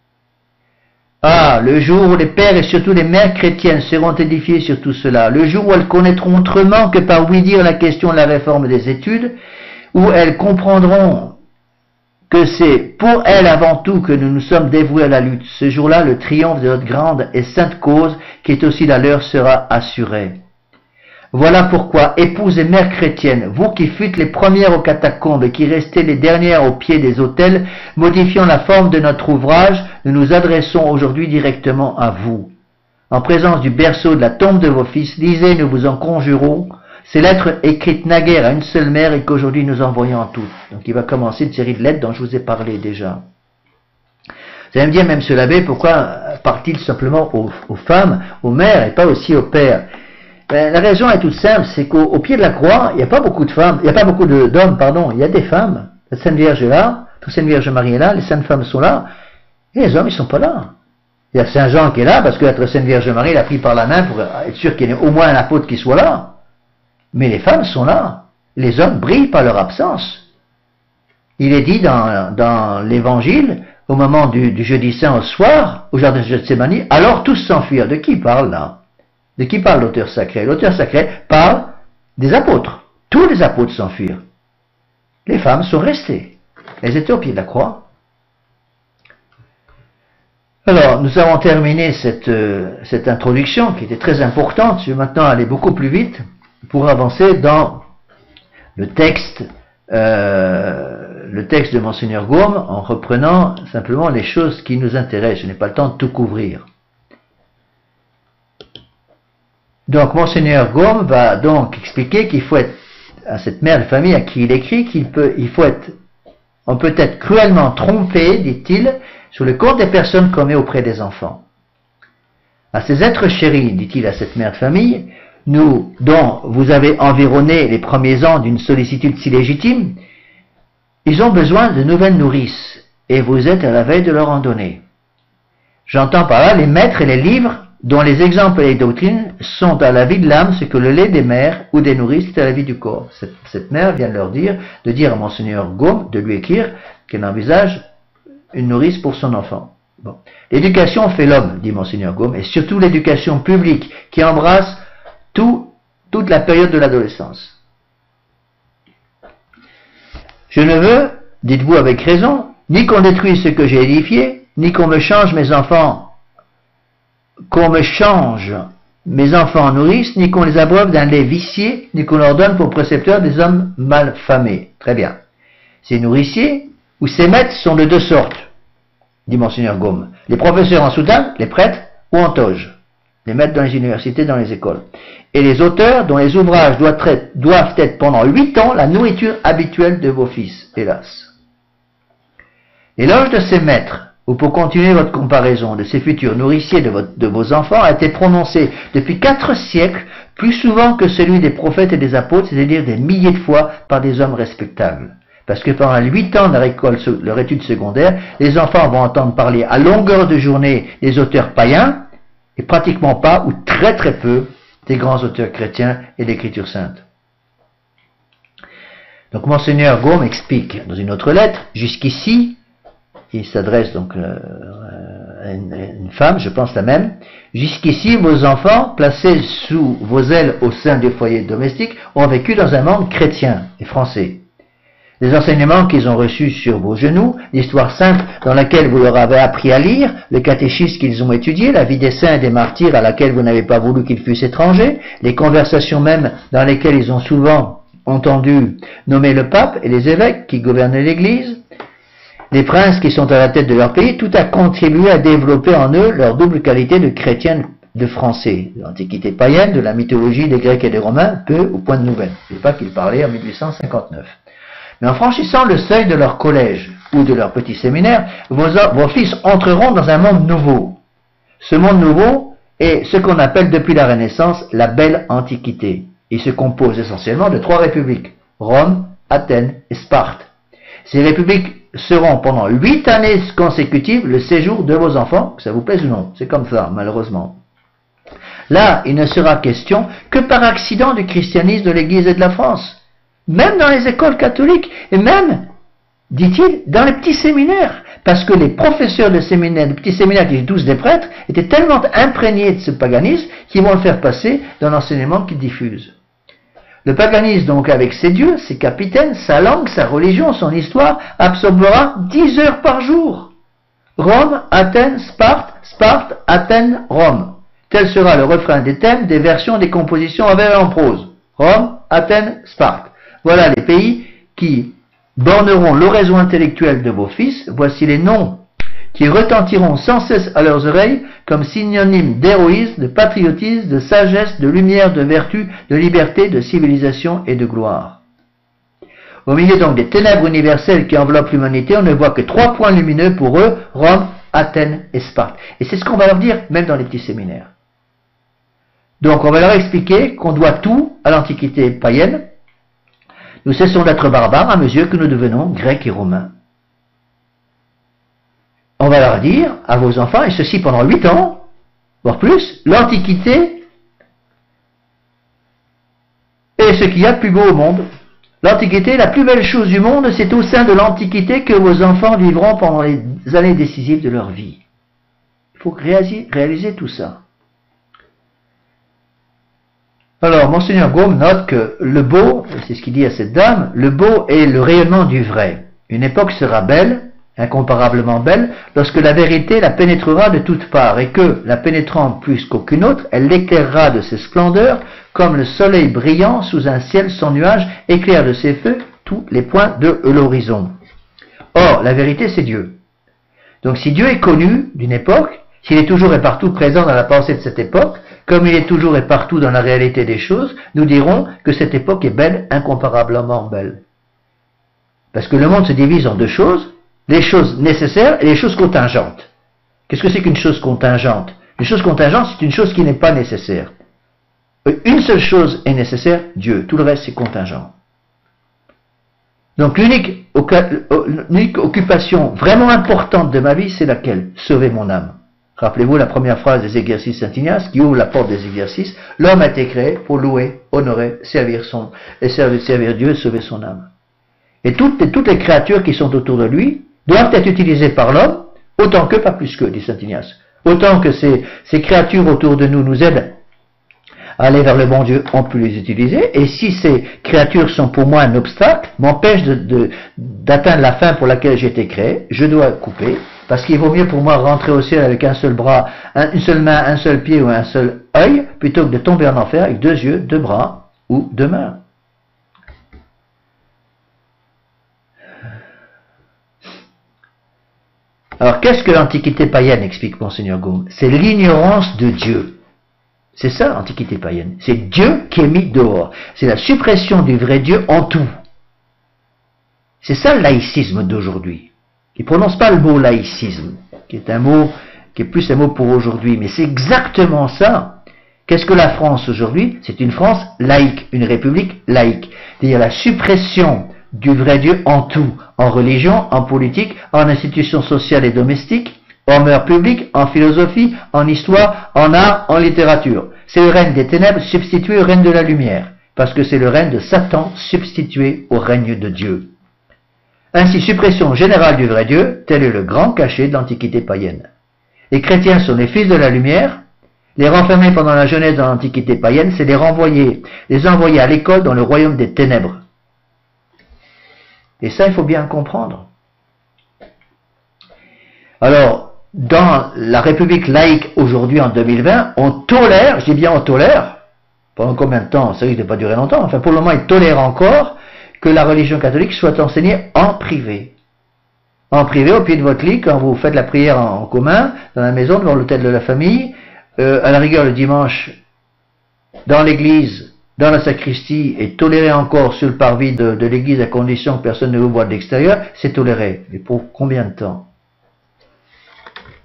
Ah, le jour où les pères et surtout les mères chrétiennes seront édifiés sur tout cela, le jour où elles connaîtront autrement que par oui dire la question de la réforme des études, où elles comprendront que c'est pour elles avant tout que nous nous sommes dévoués à la lutte. Ce jour-là, le triomphe de notre grande et sainte cause, qui est aussi la leur, sera assuré. Voilà pourquoi, épouses et mères chrétiennes, vous qui fûtes les premières aux catacombes et qui restez les dernières au pied des autels, modifiant la forme de notre ouvrage, nous nous adressons aujourd'hui directement à vous. En présence du berceau de la tombe de vos fils, lisez, nous vous en conjurons, ces lettres écrites naguère à une seule mère et qu'aujourd'hui nous envoyons à toutes. Donc il va commencer une série de lettres dont je vous ai parlé déjà. Vous allez me dire, même ce l'abbé, pourquoi part-il simplement aux femmes, aux mères et pas aussi aux pères? Ben, la raison est toute simple, c'est qu'au pied de la croix, il n'y a pas beaucoup de femmes, il n'y a pas beaucoup d'hommes, pardon, il y a des femmes. La Sainte Vierge est là, la Sainte Vierge Marie est là, les saintes femmes sont là, et les hommes, ils sont pas là. Il y a Saint Jean qui est là, parce que la Sainte Vierge Marie l'a pris par la main pour être sûr qu'il y ait au moins un apôtre qui soit là. Mais les femmes sont là. Les hommes brillent par leur absence. Il est dit dans l'Évangile, au moment du jeudi saint au soir, au jardin de Gethsémani, alors tous s'enfuirent. De qui il parle là? De qui parle l'auteur sacré? L'auteur sacré parle des apôtres. Tous les apôtres s'enfuirent. Les femmes sont restées. Elles étaient au pied de la croix. Alors, nous avons terminé cette introduction qui était très importante. Je vais maintenant aller beaucoup plus vite pour avancer dans le texte de Monseigneur Gaume en reprenant simplement les choses qui nous intéressent. Je n'ai pas le temps de tout couvrir. Donc, Monseigneur Gaume va donc expliquer qu'il faut être, à cette mère de famille à qui il écrit, on peut être cruellement trompé, dit-il, sur le compte des personnes qu'on met auprès des enfants. À ces êtres chéris, dit-il à cette mère de famille, dont vous avez environné les premiers ans d'une sollicitude si légitime, ils ont besoin de nouvelles nourrices, et vous êtes à la veille de leur en donner. J'entends par là les maîtres et les livres, dont les exemples et les doctrines sont à la vie de l'âme ce que le lait des mères ou des nourrices est à la vie du corps. Cette mère vient de dire à Monseigneur Gaume, de lui écrire qu'elle envisage une nourrice pour son enfant. Bon. L'éducation fait l'homme, dit Monseigneur Gaume, et surtout l'éducation publique qui embrasse toute la période de l'adolescence. Je ne veux, dites-vous avec raison, ni qu'on détruise ce que j'ai édifié, ni qu'on me change mes enfants en nourrices, ni qu'on les abreuve d'un lait vicié, ni qu'on leur donne pour précepteurs des hommes mal famés. Très bien. Ces nourriciers ou ces maîtres sont de deux sortes, dit Monseigneur Gaume. Les professeurs en soutane, les prêtres ou en toge, les maîtres dans les universités, dans les écoles. Et les auteurs dont les ouvrages doivent être pendant 8 ans la nourriture habituelle de vos fils, hélas. L'éloge de ces maîtres, ou pour continuer votre comparaison de ces futurs nourriciers de vos enfants, a été prononcé depuis 4 siècles, plus souvent que celui des prophètes et des apôtres, c'est-à-dire des milliers de fois par des hommes respectables. Parce que pendant 8 ans de leur étude secondaire, les enfants vont entendre parler à longueur de journée des auteurs païens, et pratiquement pas, ou très très peu, des grands auteurs chrétiens et d'Écriture sainte. Donc Monseigneur Gaume explique dans une autre lettre, jusqu'ici, il s'adresse donc à une femme, je pense la même, jusqu'ici vos enfants, placés sous vos ailes au sein du foyer domestique, ont vécu dans un monde chrétien et français. Les enseignements qu'ils ont reçus sur vos genoux, l'histoire sainte dans laquelle vous leur avez appris à lire, le catéchisme qu'ils ont étudié, la vie des saints et des martyrs à laquelle vous n'avez pas voulu qu'ils fussent étrangers, les conversations même dans lesquelles ils ont souvent entendu nommer le pape et les évêques qui gouvernaient l'Église, les princes qui sont à la tête de leur pays, tout a contribué à développer en eux leur double qualité de chrétiens de français, de l'Antiquité païenne, de la mythologie des Grecs et des Romains, peu au point de nouvelle. Je ne sais pas qu'ils parlaient en 1859. Mais en franchissant le seuil de leur collège ou de leur petit séminaire, vos fils entreront dans un monde nouveau. Ce monde nouveau est ce qu'on appelle depuis la Renaissance la belle Antiquité. Il se compose essentiellement de 3 républiques, Rome, Athènes et Sparte. Ces républiques seront pendant 8 années consécutives le séjour de vos enfants, que ça vous plaise ou non, c'est comme ça, malheureusement. Là, il ne sera question que par accident du christianisme de l'Église et de la France. Même dans les écoles catholiques, et même, dit-il, dans les petits séminaires, parce que les professeurs de séminaires, de petits séminaires qui étaient tous des prêtres, étaient tellement imprégnés de ce paganisme qu'ils vont le faire passer dans l'enseignement qu'ils diffusent. Le paganisme, donc, avec ses dieux, ses capitaines, sa langue, sa religion, son histoire, absorbera 10 heures par jour. Rome, Athènes, Sparte, Sparte, Athènes, Rome. Tel sera le refrain des thèmes, des versions, des compositions en vers et en prose. Rome, Athènes, Sparte. Voilà les pays qui borneront l'oraison intellectuelle de vos fils. Voici les noms qui retentiront sans cesse à leurs oreilles comme synonymes d'héroïsme, de patriotisme, de sagesse, de lumière, de vertu, de liberté, de civilisation et de gloire. Au milieu donc des ténèbres universelles qui enveloppent l'humanité, on ne voit que 3 points lumineux pour eux, Rome, Athènes et Sparte. Et c'est ce qu'on va leur dire même dans les petits séminaires. Donc on va leur expliquer qu'on doit tout à l'Antiquité païenne. Nous cessons d'être barbares à mesure que nous devenons grecs et romains. On va leur dire à vos enfants, et ceci pendant 8 ans, voire plus, l'Antiquité est ce qu'il y a de plus beau au monde. L'Antiquité, la plus belle chose du monde, c'est au sein de l'Antiquité que vos enfants vivront pendant les années décisives de leur vie. Il faut réaliser tout ça. Alors, Monseigneur Gaume note que le beau, c'est ce qu'il dit à cette dame, le beau est le rayonnement du vrai. Une époque sera belle, incomparablement belle, lorsque la vérité la pénétrera de toutes parts, et que, la pénétrant plus qu'aucune autre, elle l'éclairera de ses splendeurs, comme le soleil brillant sous un ciel sans nuages éclaire de ses feux tous les points de l'horizon. Or, la vérité, c'est Dieu. Donc, si Dieu est connu d'une époque, s'il est toujours et partout présent dans la pensée de cette époque, comme il est toujours et partout dans la réalité des choses, nous dirons que cette époque est belle, incomparablement belle. Parce que le monde se divise en 2 choses, les choses nécessaires et les choses contingentes. Qu'est-ce que c'est qu'une chose contingente? Une chose contingente, c'est une chose qui n'est pas nécessaire. Une seule chose est nécessaire, Dieu. Tout le reste, c'est contingent. Donc l'unique occupation vraiment importante de ma vie, c'est laquelle? Sauver mon âme. Rappelez-vous la première phrase des exercices Saint-Ignace qui ouvre la porte des exercices. L'homme a été créé pour louer, honorer, servir Dieu et sauver son âme. Et toutes les créatures qui sont autour de lui doivent être utilisées par l'homme, autant que, pas plus que, dit Saint-Ignace. Autant que ces créatures autour de nous nous aident à aller vers le bon Dieu, on peut les utiliser. Et si ces créatures sont pour moi un obstacle, m'empêchent d'atteindre la fin pour laquelle j'ai été créé, je dois couper. Parce qu'il vaut mieux pour moi rentrer au ciel avec un seul bras, une seule main, un seul pied ou un seul œil, plutôt que de tomber en enfer avec 2 yeux, 2 bras ou 2 mains. Alors, qu'est-ce que l'Antiquité païenne, explique Monseigneur Gaume? C'est l'ignorance de Dieu. C'est ça l'Antiquité païenne. C'est Dieu qui est mis dehors. C'est la suppression du vrai Dieu en tout. C'est ça le laïcisme d'aujourd'hui. Il ne prononce pas le mot laïcisme, qui est un mot, qui est plus un mot pour aujourd'hui, mais c'est exactement ça. Qu'est-ce que la France aujourd'hui? C'est une France laïque, une république laïque. C'est-à-dire la suppression du vrai Dieu en tout, en religion, en politique, en institutions sociales et domestiques, en mœurs publiques, en philosophie, en histoire, en art, en littérature. C'est le règne des ténèbres substitué au règne de la lumière, parce que c'est le règne de Satan substitué au règne de Dieu. Ainsi, suppression générale du vrai Dieu, tel est le grand cachet de l'Antiquité païenne. Les chrétiens sont les fils de la lumière. Les renfermer pendant la jeunesse dans l'Antiquité païenne, c'est les envoyer à l'école dans le royaume des ténèbres. Et ça, il faut bien comprendre. Alors, dans la République laïque aujourd'hui en 2020, on tolère, je dis bien on tolère, pendant combien de temps? Ça risque de pas durer longtemps, enfin pour le moment, ils tolèrent encore que la religion catholique soit enseignée en privé. En privé, au pied de votre lit, quand vous faites la prière en commun, dans la maison, devant l'autel de la famille, à la rigueur le dimanche, dans l'église, dans la sacristie, et toléré encore sur le parvis de l'église à condition que personne ne vous voit de l'extérieur, c'est toléré. Mais pour combien de temps?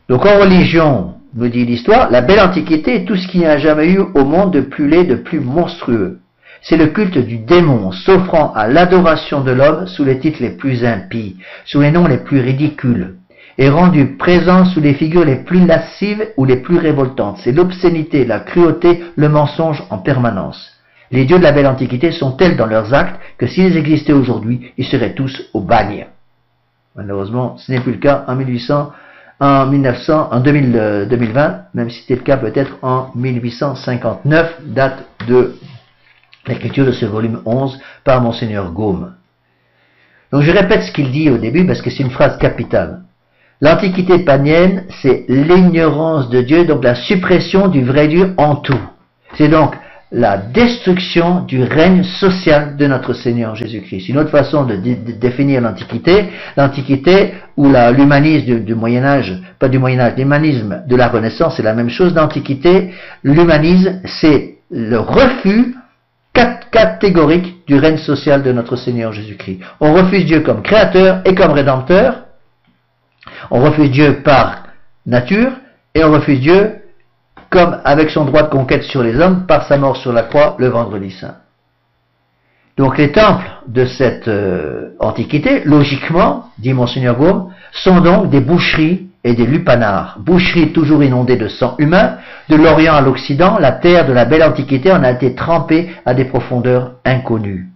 Donc en religion, nous dit l'histoire, la belle antiquité est tout ce qu'il n'y a jamais eu au monde de plus laid, de plus monstrueux. C'est le culte du démon, s'offrant à l'adoration de l'homme sous les titres les plus impies, sous les noms les plus ridicules, et rendu présent sous les figures les plus lascives ou les plus révoltantes. C'est l'obscénité, la cruauté, le mensonge en permanence. Les dieux de la belle antiquité sont tels dans leurs actes que s'ils existaient aujourd'hui, ils seraient tous au bagne. Malheureusement, ce n'est plus le cas en 2020, même si c'était le cas peut-être en 1859, date de l'écriture de ce volume 11 par Monseigneur Gaume. Donc je répète ce qu'il dit au début parce que c'est une phrase capitale. L'antiquité païenne, c'est l'ignorance de Dieu, donc la suppression du vrai Dieu en tout. C'est donc la destruction du règne social de notre Seigneur Jésus-Christ. Une autre façon de définir l'Antiquité ou l'humanisme du Moyen-Âge, pas du Moyen-Âge, l'humanisme de la Renaissance, c'est la même chose. L'Antiquité, l'humanisme, c'est le refus catégorique du règne social de notre Seigneur Jésus-Christ. On refuse Dieu comme créateur et comme rédempteur, on refuse Dieu par nature, et on refuse Dieu comme avec son droit de conquête sur les hommes par sa mort sur la croix le vendredi saint. Donc les temples de cette antiquité, logiquement, dit Monseigneur Gaume, sont donc des boucheries et des lupanards. Boucheries toujours inondées de sang humain, de l'Orient à l'Occident, la terre de la belle antiquité en a été trempée à des profondeurs inconnues.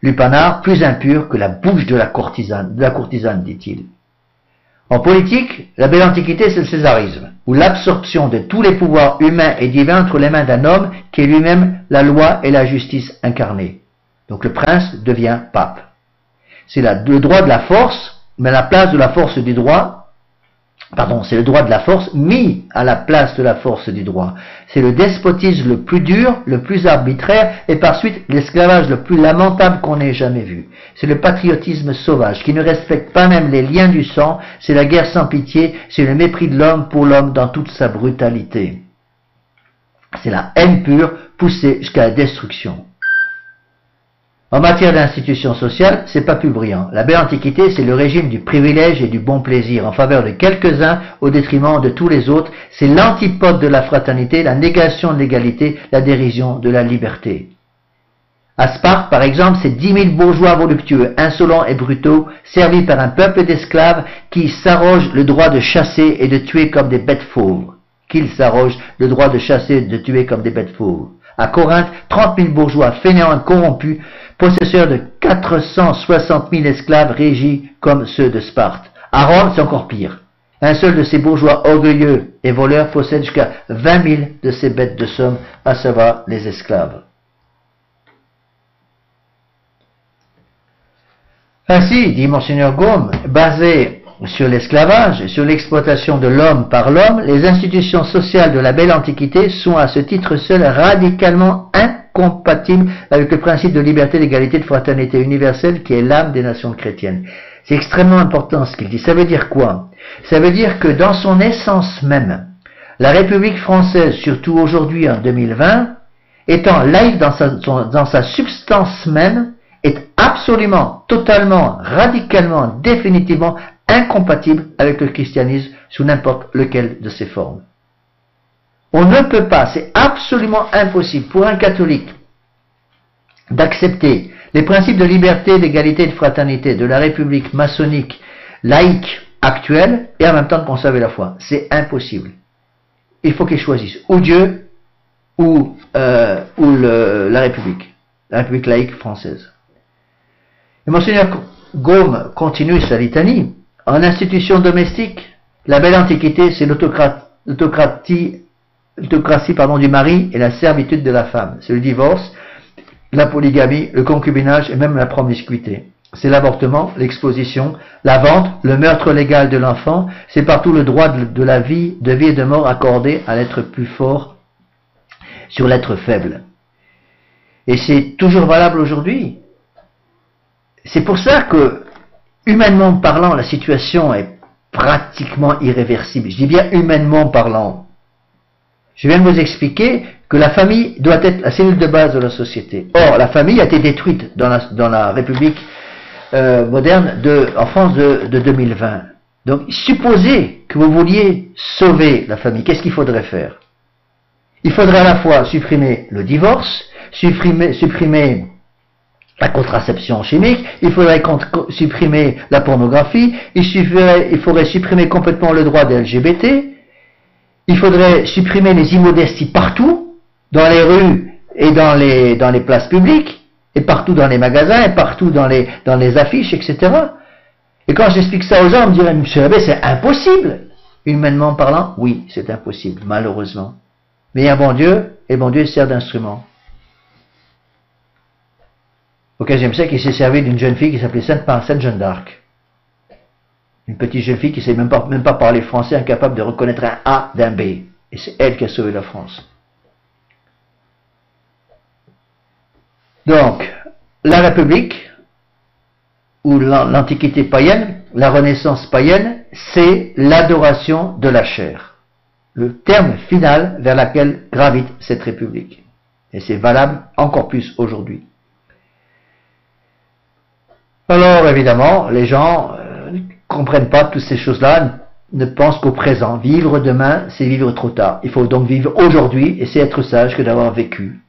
Lupanard plus impur que la bouche de la courtisane, dit-il. En politique, la belle antiquité, c'est le césarisme, où l'absorption de tous les pouvoirs humains et divins entre les mains d'un homme qui est lui-même la loi et la justice incarnée. Donc le prince devient pape. C'est le droit de la force, mais à la place de la force du droit, c'est le droit de la force mis à la place de la force du droit. C'est le despotisme le plus dur, le plus arbitraire, et par suite l'esclavage le plus lamentable qu'on ait jamais vu. C'est le patriotisme sauvage, qui ne respecte pas même les liens du sang, c'est la guerre sans pitié, c'est le mépris de l'homme pour l'homme dans toute sa brutalité. C'est la haine pure, poussée jusqu'à la destruction. En matière d'institutions sociales, c'est pas plus brillant. La belle antiquité, c'est le régime du privilège et du bon plaisir en faveur de quelques-uns au détriment de tous les autres. C'est l'antipode de la fraternité, la négation de l'égalité, la dérision de la liberté. À Sparte, par exemple, c'est 10 000 bourgeois voluptueux, insolents et brutaux, servis par un peuple d'esclaves qui s'arrogent le droit de chasser et de tuer comme des bêtes fauves. Qu'ils s'arrogent le droit de chasser et de tuer comme des bêtes fauves. À Corinthe, 30 000 bourgeois fainéants et corrompus, possesseurs de 460 000 esclaves régis comme ceux de Sparte. À Rome, c'est encore pire. Un seul de ces bourgeois orgueilleux et voleurs possède jusqu'à 20 000 de ces bêtes de somme, à savoir les esclaves. Ainsi, dit Monseigneur Gaume, basé sur l'esclavage et sur l'exploitation de l'homme par l'homme, les institutions sociales de la belle antiquité sont à ce titre seul radicalement incompatibles avec le principe de liberté, d'égalité, de fraternité universelle qui est l'âme des nations chrétiennes. C'est extrêmement important ce qu'il dit. Ça veut dire quoi? Ça veut dire que dans son essence même, la République française, surtout aujourd'hui en 2020, étant laïque dans sa substance même, est absolument, totalement, radicalement, définitivement incompatible avec le christianisme sous n'importe lequel de ses formes. On ne peut pas, c'est absolument impossible pour un catholique d'accepter les principes de liberté, d'égalité et de fraternité de la République maçonnique laïque actuelle et en même temps de conserver la foi. C'est impossible. Il faut qu'il choisisse ou Dieu ou la République laïque française. Et Monseigneur Gaume continue sa litanie. En institution domestique, la belle antiquité, c'est l'autocratie du mari et la servitude de la femme. C'est le divorce, la polygamie, le concubinage et même la promiscuité. c'est l'avortement, l'exposition, la vente, le meurtre légal de l'enfant, c'est partout le droit de la vie, de vie et de mort accordé à l'être plus fort sur l'être faible. Et c'est toujours valable aujourd'hui. C'est pour ça que, humainement parlant, la situation est pratiquement irréversible. Je dis bien humainement parlant. Je viens de vous expliquer que la famille doit être la cellule de base de la société. Or, la famille a été détruite dans la République moderne en France de 2020. Donc, supposez que vous vouliez sauver la famille, qu'est-ce qu'il faudrait faire? Il faudrait à la fois supprimer le divorce, supprimer la contraception chimique, il faudrait supprimer la pornographie, il faudrait supprimer complètement le droit des LGBT, il faudrait supprimer les immodesties partout, dans les rues et dans les places publiques, et partout dans les magasins, et partout dans les affiches, etc. Et quand j'explique ça aux gens, on me dirait, monsieur l'abbé, c'est impossible. Humainement parlant, oui, c'est impossible, malheureusement. Mais il y a un bon Dieu, et bon Dieu sert d'instrument. Au XVe siècle, il s'est servi d'une jeune fille qui s'appelait Sainte Jeanne d'Arc. Une petite jeune fille qui ne sait même pas parler français, incapable de reconnaître un A d'un B. Et c'est elle qui a sauvé la France. Donc, la République, ou l'Antiquité païenne, la Renaissance païenne, c'est l'adoration de la chair. Le terme final vers lequel gravite cette République. Et c'est valable encore plus aujourd'hui. Alors, évidemment, les gens ne comprennent pas toutes ces choses-là, ne pensent qu'au présent. Vivre demain, c'est vivre trop tard. Il faut donc vivre aujourd'hui, et c'est être sage que d'avoir vécu.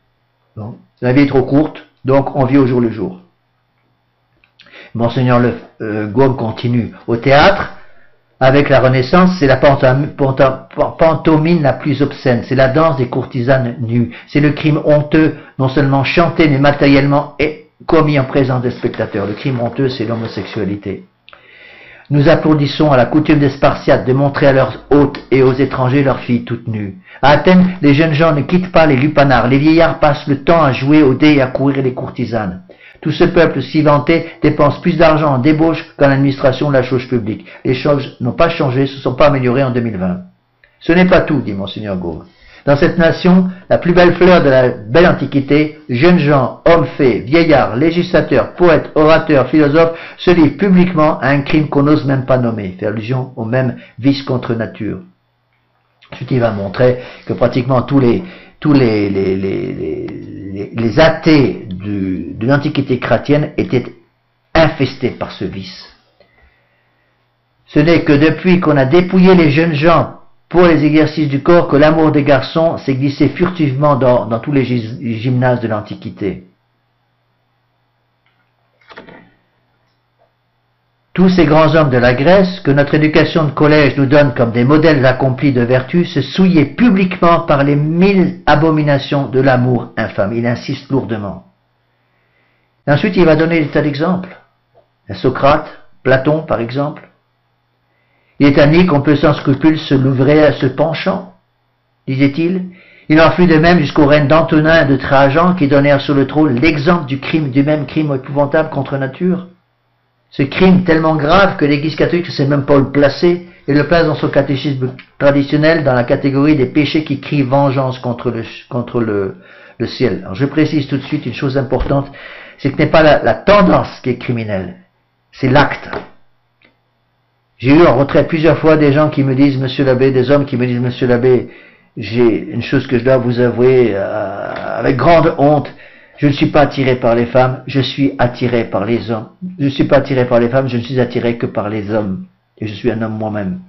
Donc, la vie est trop courte, donc on vit au jour le jour. Monseigneur Gaume continue. Au théâtre, avec la Renaissance, c'est la pantomime la plus obscène. C'est la danse des courtisanes nues. C'est le crime honteux, non seulement chanté, mais matériellement commis en présence des spectateurs. Le crime honteux, c'est l'homosexualité. Nous applaudissons à la coutume des Spartiates de montrer à leurs hôtes et aux étrangers leurs filles toutes nues. À Athènes, les jeunes gens ne quittent pas les lupanars. Les vieillards passent le temps à jouer aux dés et à courir les courtisanes. Tout ce peuple si vanté dépense plus d'argent en débauche qu'en administration de la chose publique. Les choses n'ont pas changé, se sont pas améliorées en 2020. Ce n'est pas tout, dit Monseigneur Gaume. Dans cette nation, la plus belle fleur de la belle antiquité, jeunes gens, hommes faits, vieillards, législateurs, poètes, orateurs, philosophes, se livrent publiquement à un crime qu'on n'ose même pas nommer, fait allusion au même vice contre nature. Ensuite, il va montrer que pratiquement tous les athées de l'Antiquité chrétienne étaient infestés par ce vice. Ce n'est que depuis qu'on a dépouillé les jeunes gens pour les exercices du corps que l'amour des garçons s'est glissé furtivement dans tous les gymnases de l'Antiquité. Tous ces grands hommes de la Grèce, que notre éducation de collège nous donne comme des modèles accomplis de vertu, se souillaient publiquement par les 1000 abominations de l'amour infâme. Il insiste lourdement. Et ensuite, il va donner des tas d'exemples. Socrate, Platon, par exemple. Il est admis qu'on peut sans scrupule se livrer à ce penchant, disait-il. Il en fut de même jusqu'aux reines d'Antonin et de Trajan qui donnèrent sur le trône l'exemple du même crime épouvantable contre nature. Ce crime tellement grave que l'Église catholique ne sait même pas où le placer et le place dans son catéchisme traditionnel dans la catégorie des péchés qui crient vengeance contre le ciel. Alors je précise tout de suite une chose importante, c'est que ce n'est pas la tendance qui est criminelle, c'est l'acte. J'ai eu en retraite plusieurs fois des gens qui me disent, monsieur l'abbé, des hommes qui me disent, monsieur l'abbé, j'ai une chose que je dois vous avouer avec grande honte, je ne suis pas attiré par les femmes, je suis attiré par les hommes. Je ne suis pas attiré par les femmes, je ne suis attiré que par les hommes. Et je suis un homme moi-même.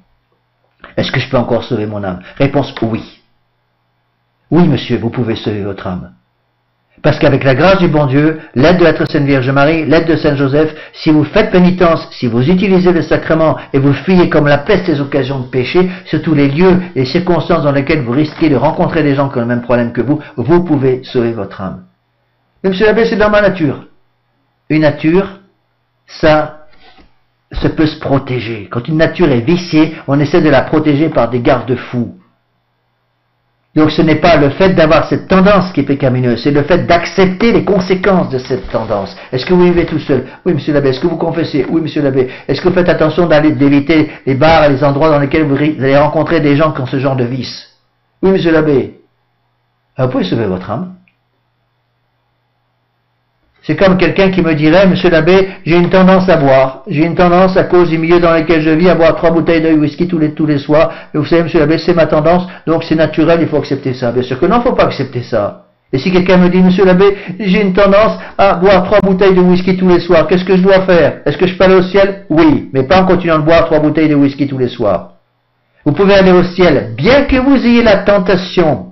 Est-ce que je peux encore sauver mon âme? Réponse, oui. Oui, monsieur, vous pouvez sauver votre âme. Parce qu'avec la grâce du bon Dieu, l'aide de la très Sainte Vierge Marie, l'aide de Saint Joseph, si vous faites pénitence, si vous utilisez le sacrement et vous fuyez comme la peste les occasions de péché, surtout les lieux et les circonstances dans lesquelles vous risquez de rencontrer des gens qui ont le même problème que vous pouvez sauver votre âme. Mais monsieur l'abbé, c'est dans ma nature. Une nature, ça peut se protéger. Quand une nature est viciée, on essaie de la protéger par des garde-fous. Donc ce n'est pas le fait d'avoir cette tendance qui est pécamineuse, c'est le fait d'accepter les conséquences de cette tendance. Est-ce que vous vivez tout seul? Oui, monsieur l'abbé. Est-ce que vous confessez? Oui, monsieur l'abbé. Est-ce que vous faites attention d'éviter les bars et les endroits dans lesquels vous allez rencontrer des gens qui ont ce genre de vice? Oui, monsieur l'abbé. Vous pouvez sauver votre âme. C'est comme quelqu'un qui me dirait, monsieur l'abbé, j'ai une tendance à boire. J'ai une tendance, à cause du milieu dans lequel je vis, à boire 3 bouteilles de whisky tous les soirs. Et vous savez, monsieur l'abbé, c'est ma tendance, donc c'est naturel, il faut accepter ça. Bien sûr que non, il ne faut pas accepter ça. Et si quelqu'un me dit, monsieur l'abbé, j'ai une tendance à boire 3 bouteilles de whisky tous les soirs, qu'est-ce que je dois faire? Est-ce que je peux aller au ciel? Oui, mais pas en continuant de boire 3 bouteilles de whisky tous les soirs. Vous pouvez aller au ciel, bien que vous ayez la tentation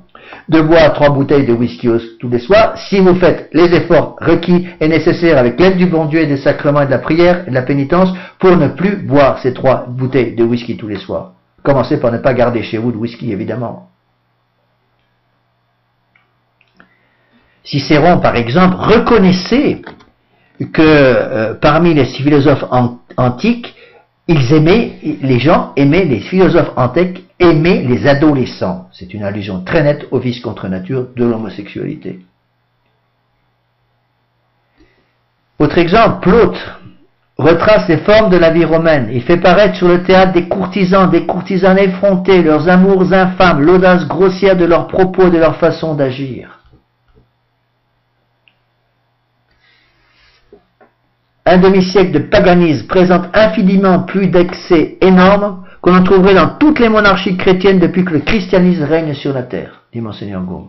de boire 3 bouteilles de whisky tous les soirs, si vous faites les efforts requis et nécessaires avec l'aide du bon Dieu et des sacrements et de la prière et de la pénitence pour ne plus boire ces 3 bouteilles de whisky tous les soirs. Commencez par ne pas garder chez vous de whisky, évidemment. Cicéron, par exemple, reconnaissait que parmi les philosophes antiques, les philosophes antiques aimaient les adolescents. C'est une allusion très nette au vice contre nature de l'homosexualité. Autre exemple, Plaute retrace les formes de la vie romaine. Il fait paraître sur le théâtre des courtisanes effrontées, leurs amours infâmes, l'audace grossière de leurs propos et de leur façon d'agir. Un demi-siècle de paganisme présente infiniment plus d'excès énormes qu'on en trouverait dans toutes les monarchies chrétiennes depuis que le christianisme règne sur la terre, dit Monseigneur Gaume.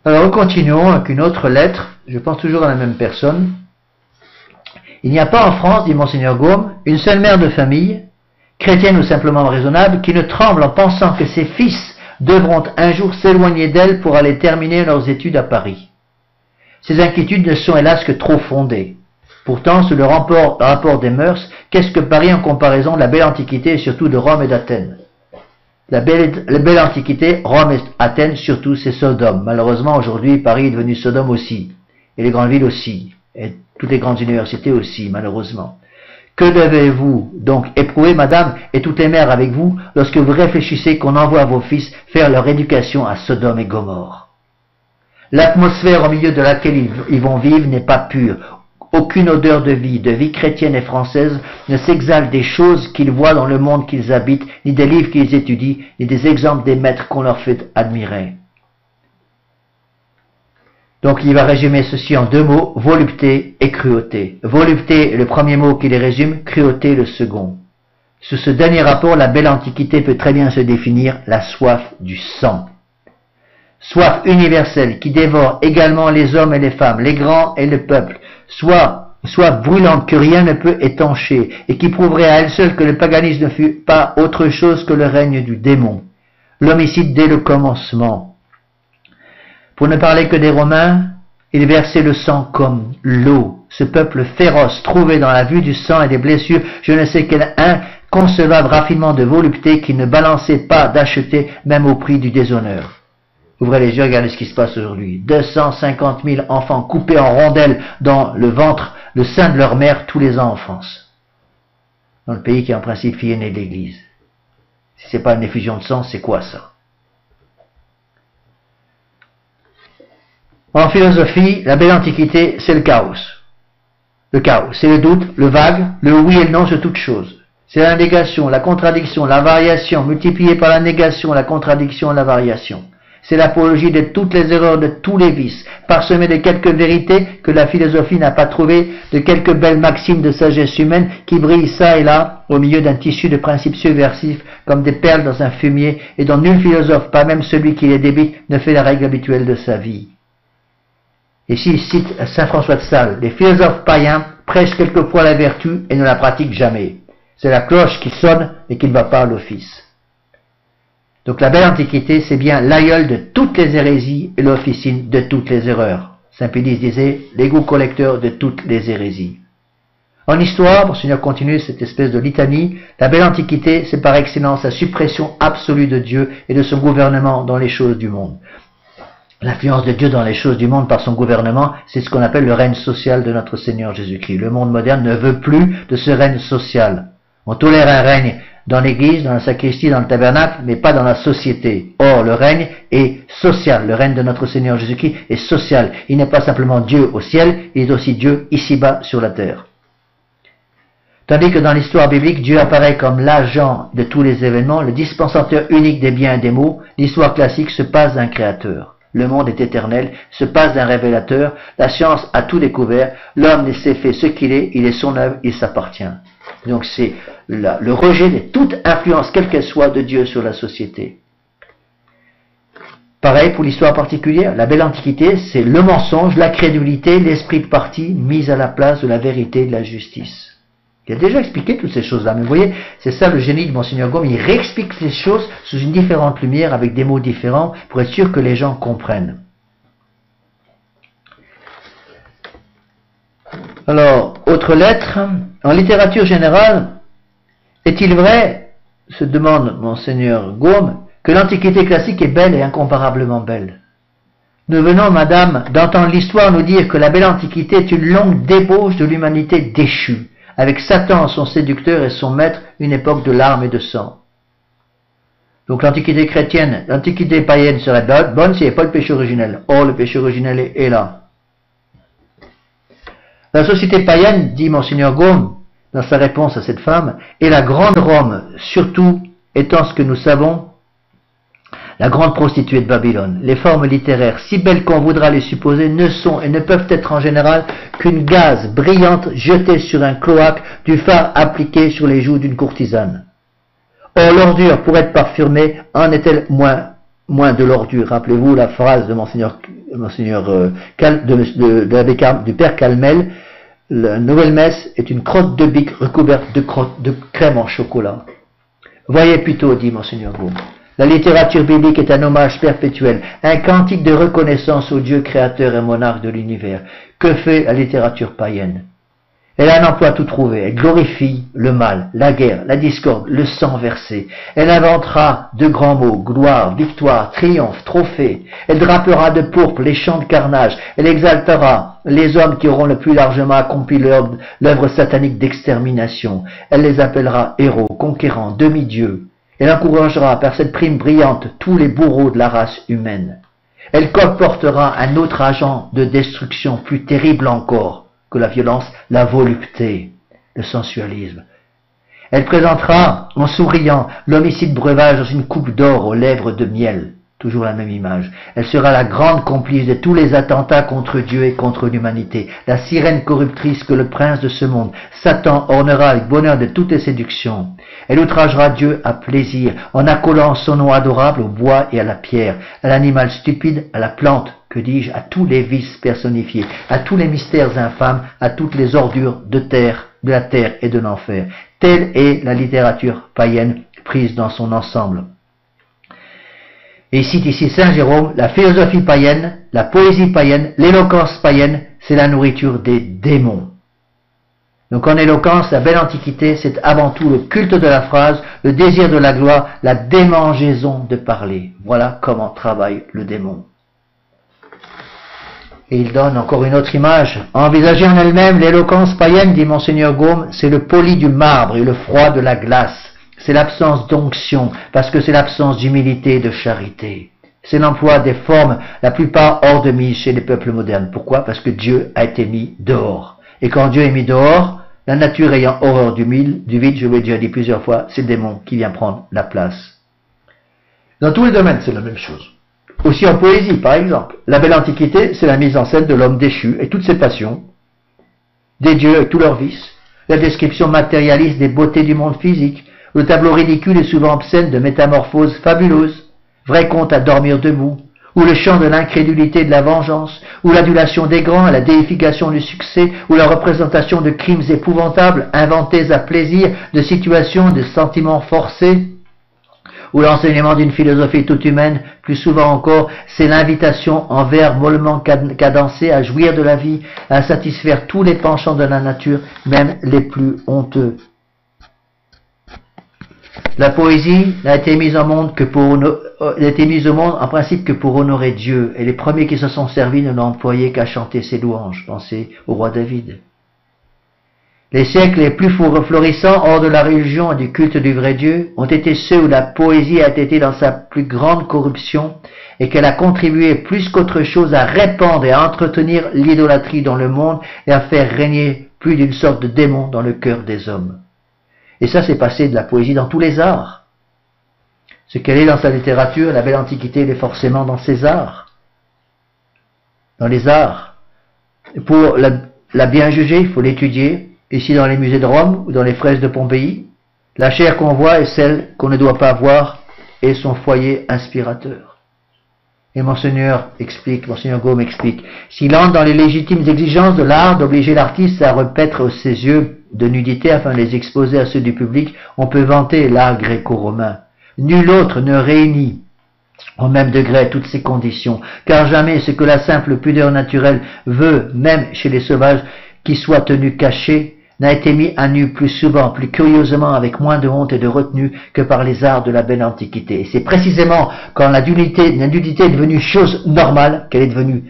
Alors nous continuons avec une autre lettre, je pense toujours à la même personne. Il n'y a pas en France, dit Monseigneur Gaume, une seule mère de famille, chrétienne ou simplement raisonnable, qui ne tremble en pensant que ses fils devront un jour s'éloigner d'elle pour aller terminer leurs études à Paris. Ces inquiétudes ne sont hélas que trop fondées. Pourtant, sous le rapport des mœurs, qu'est-ce que Paris en comparaison de la belle Antiquité et surtout de Rome et d'Athènes? La belle Antiquité, Rome et Athènes surtout, c'est Sodome. Malheureusement, aujourd'hui, Paris est devenu Sodome aussi. Et les grandes villes aussi. Et toutes les grandes universités aussi, malheureusement. Que devez-vous donc éprouver, madame, et toutes les mères avec vous, lorsque vous réfléchissez qu'on envoie vos fils faire leur éducation à Sodome et Gomorrhe? L'atmosphère au milieu de laquelle ils vont vivre n'est pas pure. Aucune odeur de vie chrétienne et française ne s'exhale des choses qu'ils voient dans le monde qu'ils habitent, ni des livres qu'ils étudient, ni des exemples des maîtres qu'on leur fait admirer. Donc il va résumer ceci en 2 mots, volupté et cruauté. Volupté est le premier mot qui les résume, cruauté le second. Sous ce dernier rapport, la belle Antiquité peut très bien se définir la soif du sang. Soif universelle qui dévore également les hommes et les femmes, les grands et le peuple. Soif brûlante que rien ne peut étancher et qui prouverait à elle seule que le paganisme ne fut pas autre chose que le règne du démon. L'homicide dès le commencement. Pour ne parler que des Romains, ils versaient le sang comme l'eau. Ce peuple féroce trouvait dans la vue du sang et des blessures je ne sais quel inconcevable raffinement de volupté qui ne balançait pas d'acheter même au prix du déshonneur. Ouvrez les yeux, regardez ce qui se passe aujourd'hui. 250 000 enfants coupés en rondelles dans le ventre, le sein de leur mère tous les ans en France. Dans le pays qui est en principe fille aînée de l'Église. Si c'est pas une effusion de sang, c'est quoi ça? En philosophie, la belle Antiquité, c'est le chaos. Le chaos, c'est le doute, le vague, le oui et le non sur toute chose. C'est la négation, la contradiction, la variation, multipliée par la négation, la contradiction, la variation. C'est l'apologie de toutes les erreurs, de tous les vices, parsemés de quelques vérités que la philosophie n'a pas trouvées, de quelques belles maximes de sagesse humaine qui brillent ça et là au milieu d'un tissu de principes subversifs comme des perles dans un fumier et dont nul philosophe, pas même celui qui les débite, ne fait la règle habituelle de sa vie. Ici, il cite saint François de Sales. Les philosophes païens prêchent quelquefois la vertu et ne la pratiquent jamais. C'est la cloche qui sonne et qui ne va pas à l'office. Donc la belle Antiquité, c'est bien l'aïeul de toutes les hérésies et l'officine de toutes les erreurs. Saint Pédis disait, l'égout collecteur de toutes les hérésies. En histoire, Monseigneur continue cette espèce de litanie, la belle Antiquité, c'est par excellence la suppression absolue de Dieu et de son gouvernement dans les choses du monde. L'influence de Dieu dans les choses du monde par son gouvernement, c'est ce qu'on appelle le règne social de notre Seigneur Jésus-Christ. Le monde moderne ne veut plus de ce règne social. On tolère un règne dans l'église, dans la sacristie, dans le tabernacle, mais pas dans la société. Or, le règne est social. Le règne de notre Seigneur Jésus-Christ est social. Il n'est pas simplement Dieu au ciel, il est aussi Dieu ici-bas sur la terre. Tandis que dans l'histoire biblique, Dieu apparaît comme l'agent de tous les événements, le dispensateur unique des biens et des maux, l'histoire classique se passe d'un créateur. Le monde est éternel, se passe d'un révélateur, la science a tout découvert, l'homme s'est fait ce qu'il est, il est son œuvre, il s'appartient. Donc c'est le rejet de toute influence, quelle qu'elle soit, de Dieu sur la société. Pareil pour l'histoire particulière, la belle antiquité, c'est le mensonge, la crédulité, l'esprit de parti mis à la place de la vérité et de la justice. Il a déjà expliqué toutes ces choses-là, mais vous voyez, c'est ça le génie de Monseigneur Gaume, il réexplique ces choses sous une différente lumière, avec des mots différents, pour être sûr que les gens comprennent. Alors, autre lettre, en littérature générale, est-il vrai, se demande Monseigneur Gaume, que l'Antiquité classique est belle et incomparablement belle? Nous venons, madame, d'entendre l'histoire nous dire que la belle Antiquité est une longue débauche de l'humanité déchue, avec Satan, son séducteur et son maître, une époque de larmes et de sang. Donc l'Antiquité chrétienne, l'Antiquité païenne serait bonne s'il n'y avait pas le péché originel. Or, le péché originel est là. La société païenne, dit Monseigneur Gaume, dans sa réponse à cette femme, est la grande Rome, surtout étant ce que nous savons, la grande prostituée de Babylone. Les formes littéraires, si belles qu'on voudra les supposer, ne sont et ne peuvent être en général qu'une gaze brillante jetée sur un cloaque du phare appliqué sur les joues d'une courtisane. Or, l'ordure, pour être parfumée, en est-elle moins de l'ordure? Rappelez-vous la phrase de du Père Calmel, la nouvelle messe est une crotte de bique recouverte de crème en chocolat. Voyez plutôt, dit Monseigneur Gaume. La littérature biblique est un hommage perpétuel, un cantique de reconnaissance au Dieu créateur et monarque de l'univers. Que fait la littérature païenne? Elle a un emploi tout trouvé. Elle glorifie le mal, la guerre, la discorde, le sang versé. Elle inventera de grands mots, gloire, victoire, triomphe, trophée. Elle drapera de pourpre les champs de carnage. Elle exaltera les hommes qui auront le plus largement accompli l'œuvre satanique d'extermination. Elle les appellera héros, conquérants, demi-dieux. Elle encouragera par cette prime brillante tous les bourreaux de la race humaine. Elle colportera un autre agent de destruction plus terrible encore que la violence, la volupté, le sensualisme. Elle présentera, en souriant, l'homicide breuvage dans une coupe d'or aux lèvres de miel. Toujours la même image. Elle sera la grande complice de tous les attentats contre Dieu et contre l'humanité, la sirène corruptrice que le prince de ce monde, Satan, ornera avec bonheur de toutes les séductions. Elle outragera Dieu à plaisir, en accolant son nom adorable au bois et à la pierre, à l'animal stupide, à la plante, que dis-je, à tous les vices personnifiés, à tous les mystères infâmes, à toutes les ordures de la terre et de l'enfer. Telle est la littérature païenne prise dans son ensemble. Et il cite ici Saint Jérôme, la philosophie païenne, la poésie païenne, l'éloquence païenne, c'est la nourriture des démons. Donc en éloquence, la belle antiquité, c'est avant tout le culte de la phrase, le désir de la gloire, la démangeaison de parler. Voilà comment travaille le démon. Et il donne encore une autre image. Envisager en elle-même l'éloquence païenne, dit Monseigneur Gaume, c'est le poli du marbre et le froid de la glace. C'est l'absence d'onction, parce que c'est l'absence d'humilité et de charité. C'est l'emploi des formes, la plupart hors de mise chez les peuples modernes. Pourquoi? Parce que Dieu a été mis dehors. Et quand Dieu est mis dehors, la nature ayant horreur du vide, je l'ai déjà dit plusieurs fois, c'est le démon qui vient prendre la place. Dans tous les domaines, c'est la même chose. Aussi en poésie, par exemple. La belle antiquité, c'est la mise en scène de l'homme déchu et toutes ses passions, des dieux et tous leurs vices, la description matérialiste des beautés du monde physique, le tableau ridicule et souvent obscène de métamorphoses fabuleuses, vrai conte à dormir debout, ou le chant de l'incrédulité et de la vengeance, ou l'adulation des grands et la déification du succès, ou la représentation de crimes épouvantables, inventés à plaisir, de situations, de sentiments forcés, ou l'enseignement d'une philosophie toute humaine, plus souvent encore, c'est l'invitation en vers mollement cadencés à jouir de la vie, à satisfaire tous les penchants de la nature, même les plus honteux. La poésie n'a été mise au monde en principe que pour honorer Dieu, et les premiers qui se sont servis ne l'ont employé qu'à chanter ses louanges. Pensez au roi David. Les siècles les plus florissants hors de la religion et du culte du vrai Dieu ont été ceux où la poésie a été dans sa plus grande corruption et qu'elle a contribué plus qu'autre chose à répandre et à entretenir l'idolâtrie dans le monde et à faire régner plus d'une sorte de démon dans le cœur des hommes. Et ça, c'est passé de la poésie dans tous les arts. Ce qu'elle est dans sa littérature, la belle antiquité, elle est forcément dans ses arts. Dans les arts. Et pour la bien juger, il faut l'étudier. Ici dans les musées de Rome ou dans les fresques de Pompéi, la chair qu'on voit est celle qu'on ne doit pas voir et son foyer inspirateur. Et Monseigneur Gaume explique, s'il entre dans les légitimes exigences de l'art d'obliger l'artiste à repaître ses yeux de nudité afin de les exposer à ceux du public, on peut vanter l'art gréco-romain. Nul autre ne réunit au même degré toutes ces conditions, car jamais ce que la simple pudeur naturelle veut, même chez les sauvages, qui soient tenus cachés, n'a été mis à nu plus souvent, plus curieusement, avec moins de honte et de retenue que par les arts de la belle antiquité. Et c'est précisément quand la nudité est devenue chose normale qu'elle est devenue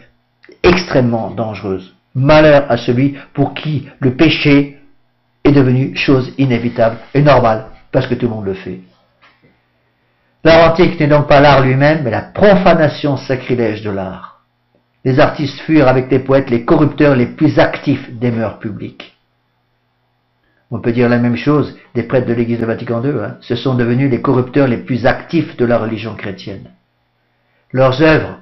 extrêmement dangereuse. Malheur à celui pour qui le péché est devenu chose inévitable et normale, parce que tout le monde le fait. L'art antique n'est donc pas l'art lui-même, mais la profanation sacrilège de l'art. Les artistes furent, avec les poètes, les corrupteurs les plus actifs des mœurs publiques. On peut dire la même chose des prêtres de l'Église de Vatican II. Ce sont devenus les corrupteurs les plus actifs de la religion chrétienne. Leurs œuvres,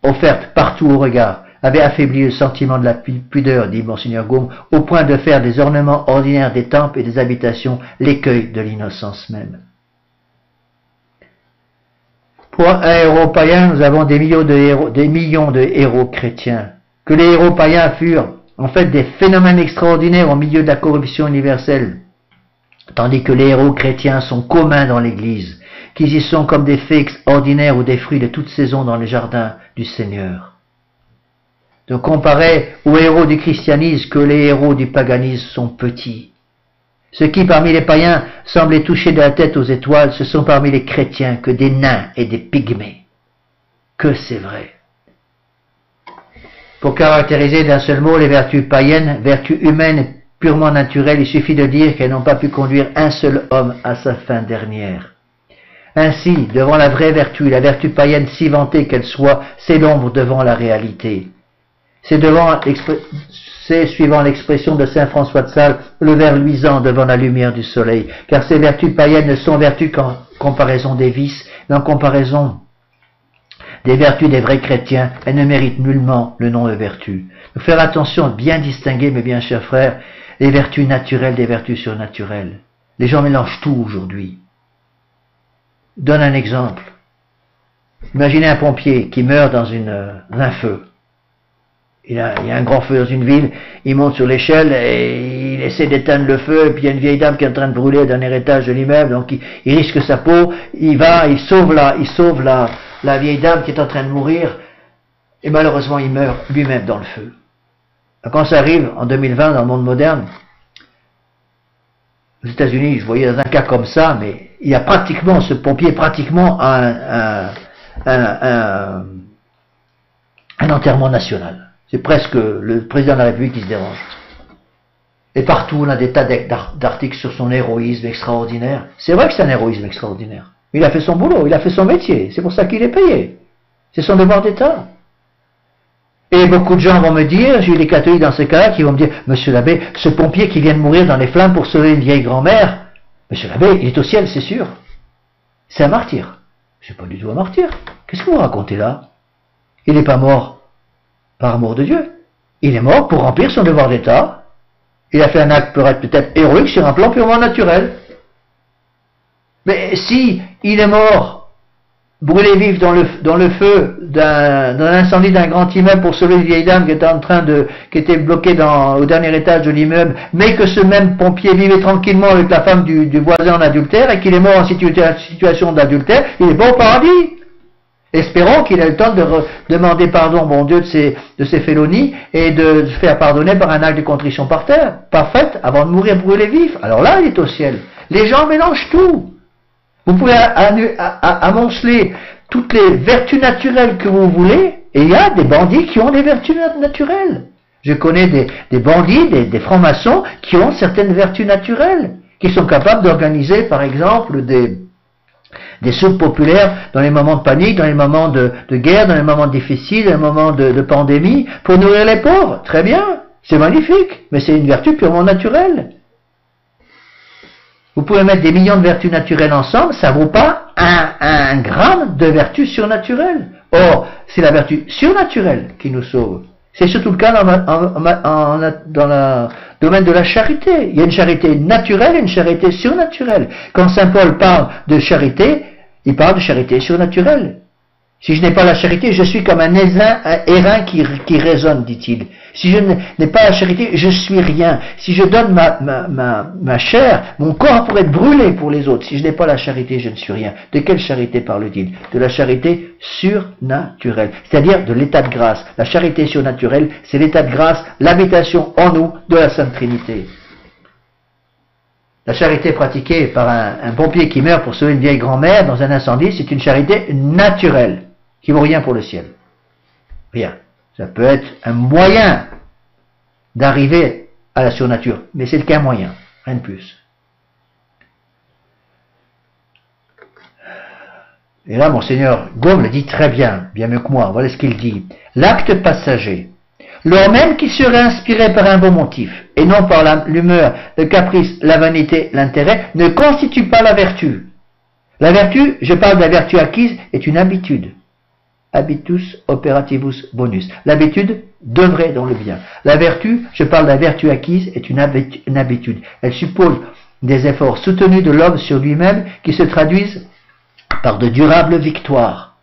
offertes partout au regard, avaient affaibli le sentiment de la pudeur, dit Monseigneur Gaume, au point de faire des ornements ordinaires des temples et des habitations l'écueil de l'innocence même. Pour un héros païen, nous avons des millions de héros chrétiens. Que les héros païens furent en fait des phénomènes extraordinaires au milieu de la corruption universelle, tandis que les héros chrétiens sont communs dans l'Église, qu'ils y sont comme des faits extraordinaires ou des fruits de toute saison dans les jardins du Seigneur. Donc comparé aux héros du christianisme, que les héros du paganisme sont petits. Ceux qui parmi les païens semblaient toucher de la tête aux étoiles, ce sont parmi les chrétiens que des nains et des pygmées. Que c'est vrai. Pour caractériser d'un seul mot les vertus païennes, vertus humaines et purement naturelles, il suffit de dire qu'elles n'ont pas pu conduire un seul homme à sa fin dernière. Ainsi, devant la vraie vertu, la vertu païenne si vantée qu'elle soit, c'est l'ombre devant la réalité. C'est, suivant l'expression de saint François de Sales, le verre luisant devant la lumière du soleil, car ces vertus païennes ne sont vertus qu'en comparaison des vices, mais en comparaison des vertus des vrais chrétiens, elles ne méritent nullement le nom de vertu. Il faut faire attention à bien distinguer, mes bien chers frères, les vertus naturelles des vertus surnaturelles. Les gens mélangent tout aujourd'hui. Je donne un exemple. Imaginez un pompier qui meurt dans un feu. Il y a un grand feu dans une ville, il monte sur l'échelle et il essaie d'éteindre le feu, et puis il y a une vieille dame qui est en train de brûler au dernier étage de l'immeuble, donc il risque sa peau, il sauve la vieille dame qui est en train de mourir, et malheureusement il meurt lui-même dans le feu. Quand ça arrive en 2020 dans le monde moderne, aux États-Unis, je voyais dans un cas comme ça, mais il y a pratiquement, ce pompier, pratiquement un enterrement national. C'est presque le président de la République qui se dérange. Et partout, on a des tas d'articles sur son héroïsme extraordinaire. C'est vrai que c'est un héroïsme extraordinaire. Il a fait son boulot, il a fait son métier. C'est pour ça qu'il est payé. C'est son devoir d'État. Et beaucoup de gens vont me dire, j'ai eu des catholiques dans ce cas-là qui vont me dire, Monsieur l'abbé, ce pompier qui vient de mourir dans les flammes pour sauver une vieille grand-mère, Monsieur l'abbé, il est au ciel, c'est sûr. C'est un martyr. C'est pas du tout un martyr. Qu'est-ce que vous racontez là? Il n'est pas mort par amour de Dieu. Il est mort pour remplir son devoir d'État. Il a fait un acte peut-être héroïque sur un plan purement naturel. Mais si il est mort, brûlé vif dans le feu d'un incendie d'un grand immeuble pour sauver une vieille dame qui était bloquée au dernier étage de l'immeuble, mais que ce même pompier vivait tranquillement avec la femme du voisin en adultère et qu'il est mort en situation d'adultère, il est bon au paradis. Espérons qu'il ait le temps de demander pardon, bon Dieu, de ses félonies et de se faire pardonner par un acte de contrition parfaite avant de mourir brûlé vif. Alors là, il est au ciel. Les gens mélangent tout. Vous pouvez amonceler toutes les vertus naturelles que vous voulez, et il y a des bandits qui ont des vertus naturelles. Je connais des bandits, des francs-maçons qui ont certaines vertus naturelles, qui sont capables d'organiser, par exemple, des soupes populaires dans les moments de panique, dans les moments de guerre, dans les moments difficiles, dans les moments de pandémie, pour nourrir les pauvres. Très bien, c'est magnifique, mais c'est une vertu purement naturelle. Vous pouvez mettre des millions de vertus naturelles ensemble, ça ne vaut pas un gramme de vertu surnaturelle. Or, c'est la vertu surnaturelle qui nous sauve. C'est surtout le cas dans le domaine de la charité. Il y a une charité naturelle et une charité surnaturelle. Quand saint Paul parle de charité, il parle de charité surnaturelle. Si je n'ai pas la charité, je suis comme un airain qui résonne, dit-il. Si je n'ai pas la charité, je suis rien. Si je donne ma chair, mon corps pourrait être brûlé pour les autres. Si je n'ai pas la charité, je ne suis rien. De quelle charité parle-t-il? De la charité surnaturelle, c'est-à-dire de l'état de grâce. La charité surnaturelle, c'est l'état de grâce, l'habitation en nous de la Sainte Trinité. La charité pratiquée par un pompier qui meurt pour sauver une vieille grand-mère dans un incendie, c'est une charité naturelle, qui vaut rien pour le ciel. Rien. Ça peut être un moyen d'arriver à la surnature, mais c'est qu'un moyen, rien de plus. Et là, Monseigneur Gaume le dit très bien, bien mieux que moi. Voilà ce qu'il dit. L'acte passager, lors même qu'il serait inspiré par un bon motif, et non par l'humeur, le caprice, la vanité, l'intérêt, ne constitue pas la vertu. La vertu, je parle de la vertu acquise, est une habitude. Habitus operativus bonus. L'habitude d'œuvrer dans le bien. La vertu, je parle de la vertu acquise, est une habitude. Elle suppose des efforts soutenus de l'homme sur lui-même qui se traduisent par de durables victoires.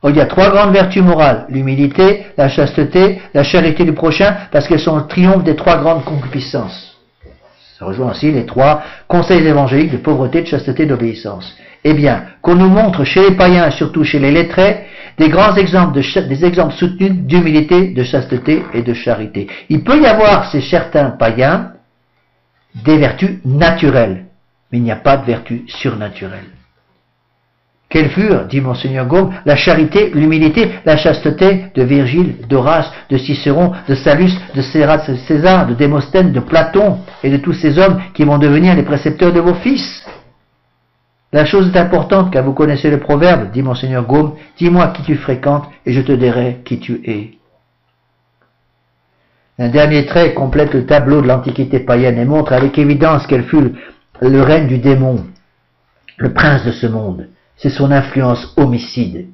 Il y a trois grandes vertus morales, l'humilité, la chasteté, la charité du prochain, parce qu'elles sont le triomphe des trois grandes concupiscences. Ça rejoint aussi les trois conseils évangéliques de pauvreté, de chasteté, d'obéissance. Eh bien, qu'on nous montre chez les païens, et surtout chez les lettrés, des grands exemples, des exemples soutenus d'humilité, de chasteté et de charité. Il peut y avoir chez certains païens des vertus naturelles, mais il n'y a pas de vertus surnaturelles. Quelles furent, dit Monseigneur Gaume, la charité, l'humilité, la chasteté de Virgile, d'Horace, de Cicéron, de Sallust, de César, de Démosthène, de Platon et de tous ces hommes qui vont devenir les précepteurs de vos fils. La chose est importante car vous connaissez le proverbe, dit Monseigneur Gaume, dis-moi qui tu fréquentes et je te dirai qui tu es. Un dernier trait complète le tableau de l'Antiquité païenne et montre avec évidence quel fut le règne du démon, le prince de ce monde. C'est son influence homicide.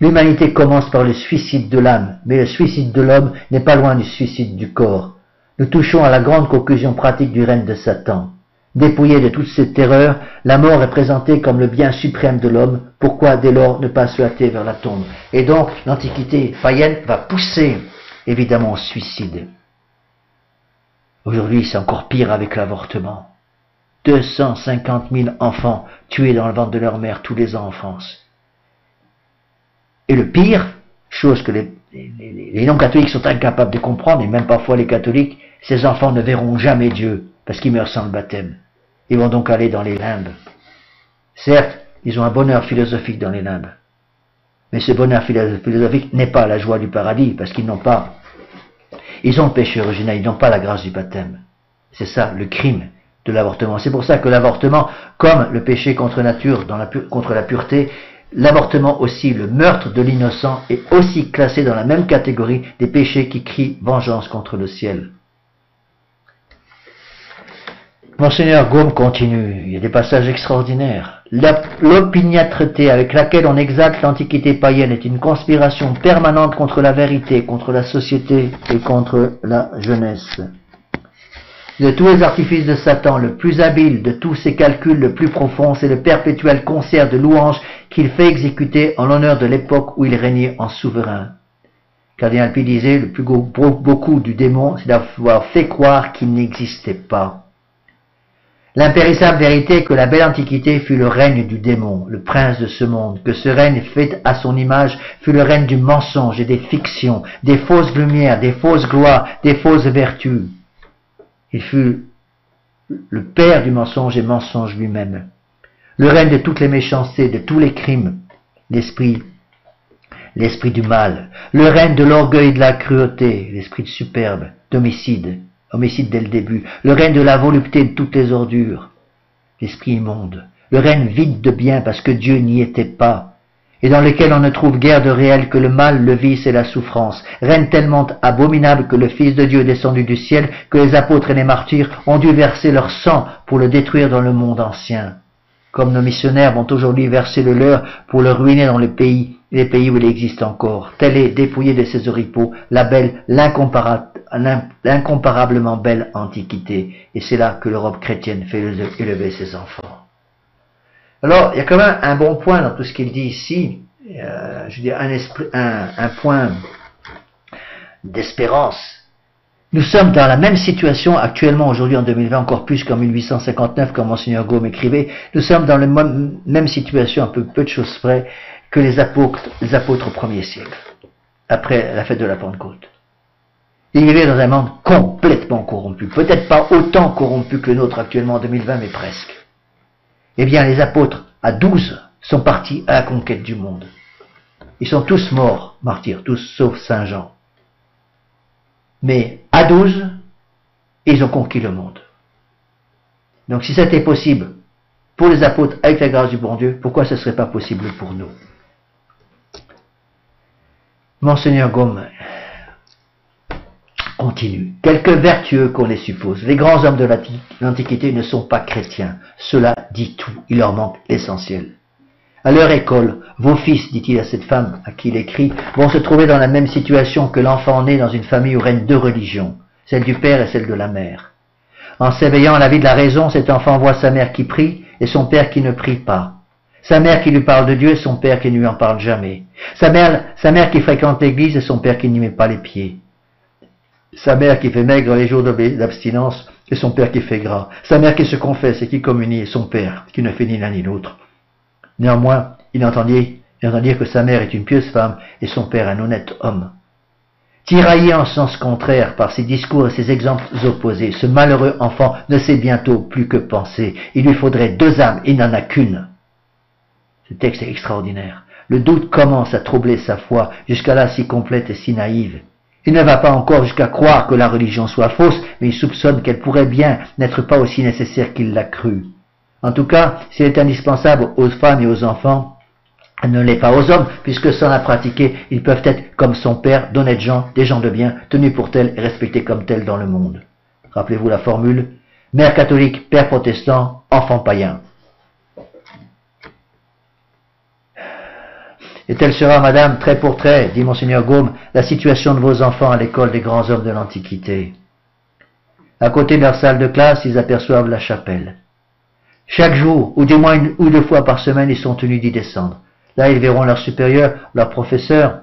L'humanité commence par le suicide de l'âme, mais le suicide de l'homme n'est pas loin du suicide du corps. Nous touchons à la grande conclusion pratique du règne de Satan. Dépouillé de toutes ces terreurs, la mort est présentée comme le bien suprême de l'homme. Pourquoi dès lors ne pas se hâter vers la tombe? Et donc l'Antiquité païenne va pousser évidemment au suicide. Aujourd'hui c'est encore pire avec l'avortement. 250 000 enfants tués dans le ventre de leur mère tous les ans en France. Et le pire, chose que les non-catholiques sont incapables de comprendre, et même parfois les catholiques, ces enfants ne verront jamais Dieu, parce qu'ils meurent sans le baptême. Ils vont donc aller dans les limbes. Certes, ils ont un bonheur philosophique dans les limbes, mais ce bonheur philosophique n'est pas la joie du paradis, parce qu'ils n'ont pas, ils ont le péché originel, ils n'ont pas la grâce du baptême. C'est ça, le crime de l'avortement. C'est pour ça que l'avortement, comme le péché contre nature, contre la pureté, l'avortement aussi, le meurtre de l'innocent, est aussi classé dans la même catégorie des péchés qui crient vengeance contre le ciel. Monseigneur Gaume continue, il y a des passages extraordinaires. L'opiniâtreté avec laquelle on exalte l'Antiquité païenne est une conspiration permanente contre la vérité, contre la société et contre la jeunesse. De tous les artifices de Satan, le plus habile de tous ses calculs, le plus profond, c'est le perpétuel concert de louanges qu'il fait exécuter en l'honneur de l'époque où il régnait en souverain. Cardinal Pie disait, le plus beau coup du démon, c'est d'avoir fait croire qu'il n'existait pas. L'impérissable vérité est que la belle Antiquité fut le règne du démon, le prince de ce monde, que ce règne fait à son image fut le règne du mensonge et des fictions, des fausses lumières, des fausses gloires, des fausses vertus. Il fut le père du mensonge et mensonge lui-même. le règne de toutes les méchancetés, de tous les crimes, l'esprit du mal, le règne de l'orgueil et de la cruauté, l'esprit de superbe, d'homicide, homicide dès le début, le règne de la volupté de toutes les ordures, l'esprit immonde, le règne vide de bien parce que Dieu n'y était pas, et dans lequel on ne trouve guère de réel que le mal, le vice et la souffrance, règne tellement abominable que le Fils de Dieu est descendu du ciel, que les apôtres et les martyrs ont dû verser leur sang pour le détruire dans le monde ancien, comme nos missionnaires vont aujourd'hui verser le leur pour le ruiner dans les pays où il existe encore. Telle est, dépouillée de ses oripeaux, la belle, l'incomparablement belle antiquité, et c'est là que l'Europe chrétienne fait élever ses enfants. Alors, il y a quand même un bon point dans tout ce qu'il dit ici, je veux dire un point d'espérance. Nous sommes dans la même situation actuellement, aujourd'hui en 2020, encore plus qu'en 1859, comme Monseigneur Gaume écrivait, nous sommes dans la même situation, un peu de choses près, que les apôtres au 1er siècle, après la fête de la Pentecôte. Ils vivaient dans un monde complètement corrompu, peut-être pas autant corrompu que le nôtre actuellement en 2020, mais presque. Eh bien, les apôtres, à 12, sont partis à la conquête du monde. Ils sont tous morts, martyrs, tous sauf Saint Jean. Mais à 12, ils ont conquis le monde. Donc si c'était possible pour les apôtres avec la grâce du bon Dieu, pourquoi ce ne serait pas possible pour nous? Monseigneur Gaume continue. Quelques vertueux qu'on les suppose. Les grands hommes de l'Antiquité ne sont pas chrétiens. Cela dit tout. Il leur manque l'essentiel. À leur école, vos fils, dit-il à cette femme à qui il écrit, vont se trouver dans la même situation que l'enfant né dans une famille où règnent deux religions, celle du père et celle de la mère. En s'éveillant à la vie de la raison, cet enfant voit sa mère qui prie et son père qui ne prie pas. Sa mère qui lui parle de Dieu et son père qui ne lui en parle jamais. Sa mère qui fréquente l'église et son père qui n'y met pas les pieds. Sa mère qui fait maigre les jours d'abstinence et son père qui fait gras. Sa mère qui se confesse et qui communie et son père qui ne fait ni l'un ni l'autre. Néanmoins, il entend dire que sa mère est une pieuse femme et son père un honnête homme. Tiraillé en sens contraire par ses discours et ses exemples opposés, ce malheureux enfant ne sait bientôt plus que penser. Il lui faudrait deux âmes, il n'en a qu'une. Ce texte est extraordinaire. Le doute commence à troubler sa foi, jusqu'à là si complète et si naïve. Il ne va pas encore jusqu'à croire que la religion soit fausse, mais il soupçonne qu'elle pourrait bien n'être pas aussi nécessaire qu'il l'a cru. En tout cas, si elle est indispensable aux femmes et aux enfants, elle ne l'est pas aux hommes, puisque sans la pratiquer, ils peuvent être comme son père, d'honnêtes gens, des gens de bien, tenus pour tels et respectés comme tels dans le monde. Rappelez-vous la formule, mère catholique, père protestant, enfant païen. Et telle sera, madame, trait pour trait, dit Monseigneur Gaume, la situation de vos enfants à l'école des grands hommes de l'Antiquité. À côté de leur salle de classe, ils aperçoivent la chapelle. Chaque jour, ou du moins une ou deux fois par semaine, ils sont tenus d'y descendre. Là, ils verront leur supérieur, leur professeur,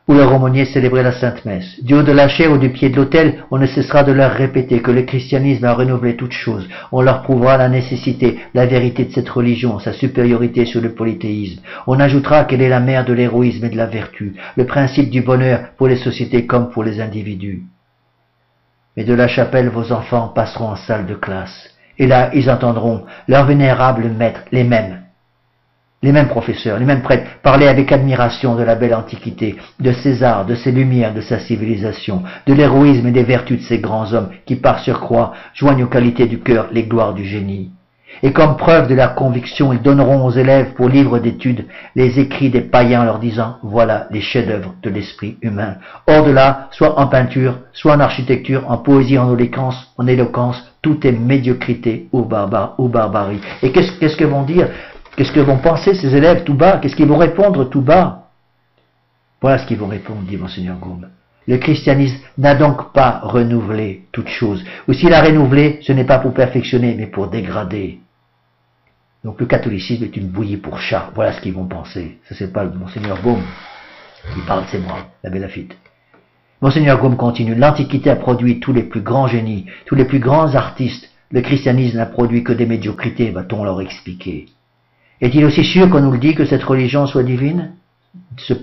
ou leur aumônier célébrer la Sainte Messe. Du haut de la chaire ou du pied de l'autel, on ne cessera de leur répéter que le christianisme a renouvelé toutes choses. On leur prouvera la nécessité, la vérité de cette religion, sa supériorité sur le polythéisme. On ajoutera qu'elle est la mère de l'héroïsme et de la vertu, le principe du bonheur pour les sociétés comme pour les individus. Mais de la chapelle, vos enfants passeront en salle de classe. Et là, ils entendront leurs vénérables maîtres, les mêmes professeurs, les mêmes prêtres, parler avec admiration de la belle Antiquité, de César, de ses lumières, de sa civilisation, de l'héroïsme et des vertus de ces grands hommes qui, par surcroît, joignent aux qualités du cœur les gloires du génie. Et comme preuve de leur conviction, ils donneront aux élèves pour livre d'études les écrits des païens leur disant « Voilà les chefs-d'œuvre de l'esprit humain ». Hors de là, soit en peinture, soit en architecture, en poésie, en éloquence, tout est médiocrité ou barbarie. Et qu'est-ce que vont dire? Qu'est-ce que vont penser ces élèves tout bas? Qu'est-ce qu'ils vont répondre tout bas? Voilà ce qu'ils vont répondre, dit Monseigneur Gaume. Le christianisme n'a donc pas renouvelé toute chose. Ou s'il a renouvelé, ce n'est pas pour perfectionner, mais pour dégrader. Donc le catholicisme est une bouillie pour chat. Voilà ce qu'ils vont penser. Ça, c'est pas le Monseigneur Gaume qui parle, c'est moi, l'abbé Laffitte. Monseigneur Gaume continue. L'Antiquité a produit tous les plus grands génies, tous les plus grands artistes. Le christianisme n'a produit que des médiocrités, va-t-on leur expliquer. Est-il aussi sûr qu'on nous le dit que cette religion soit divine?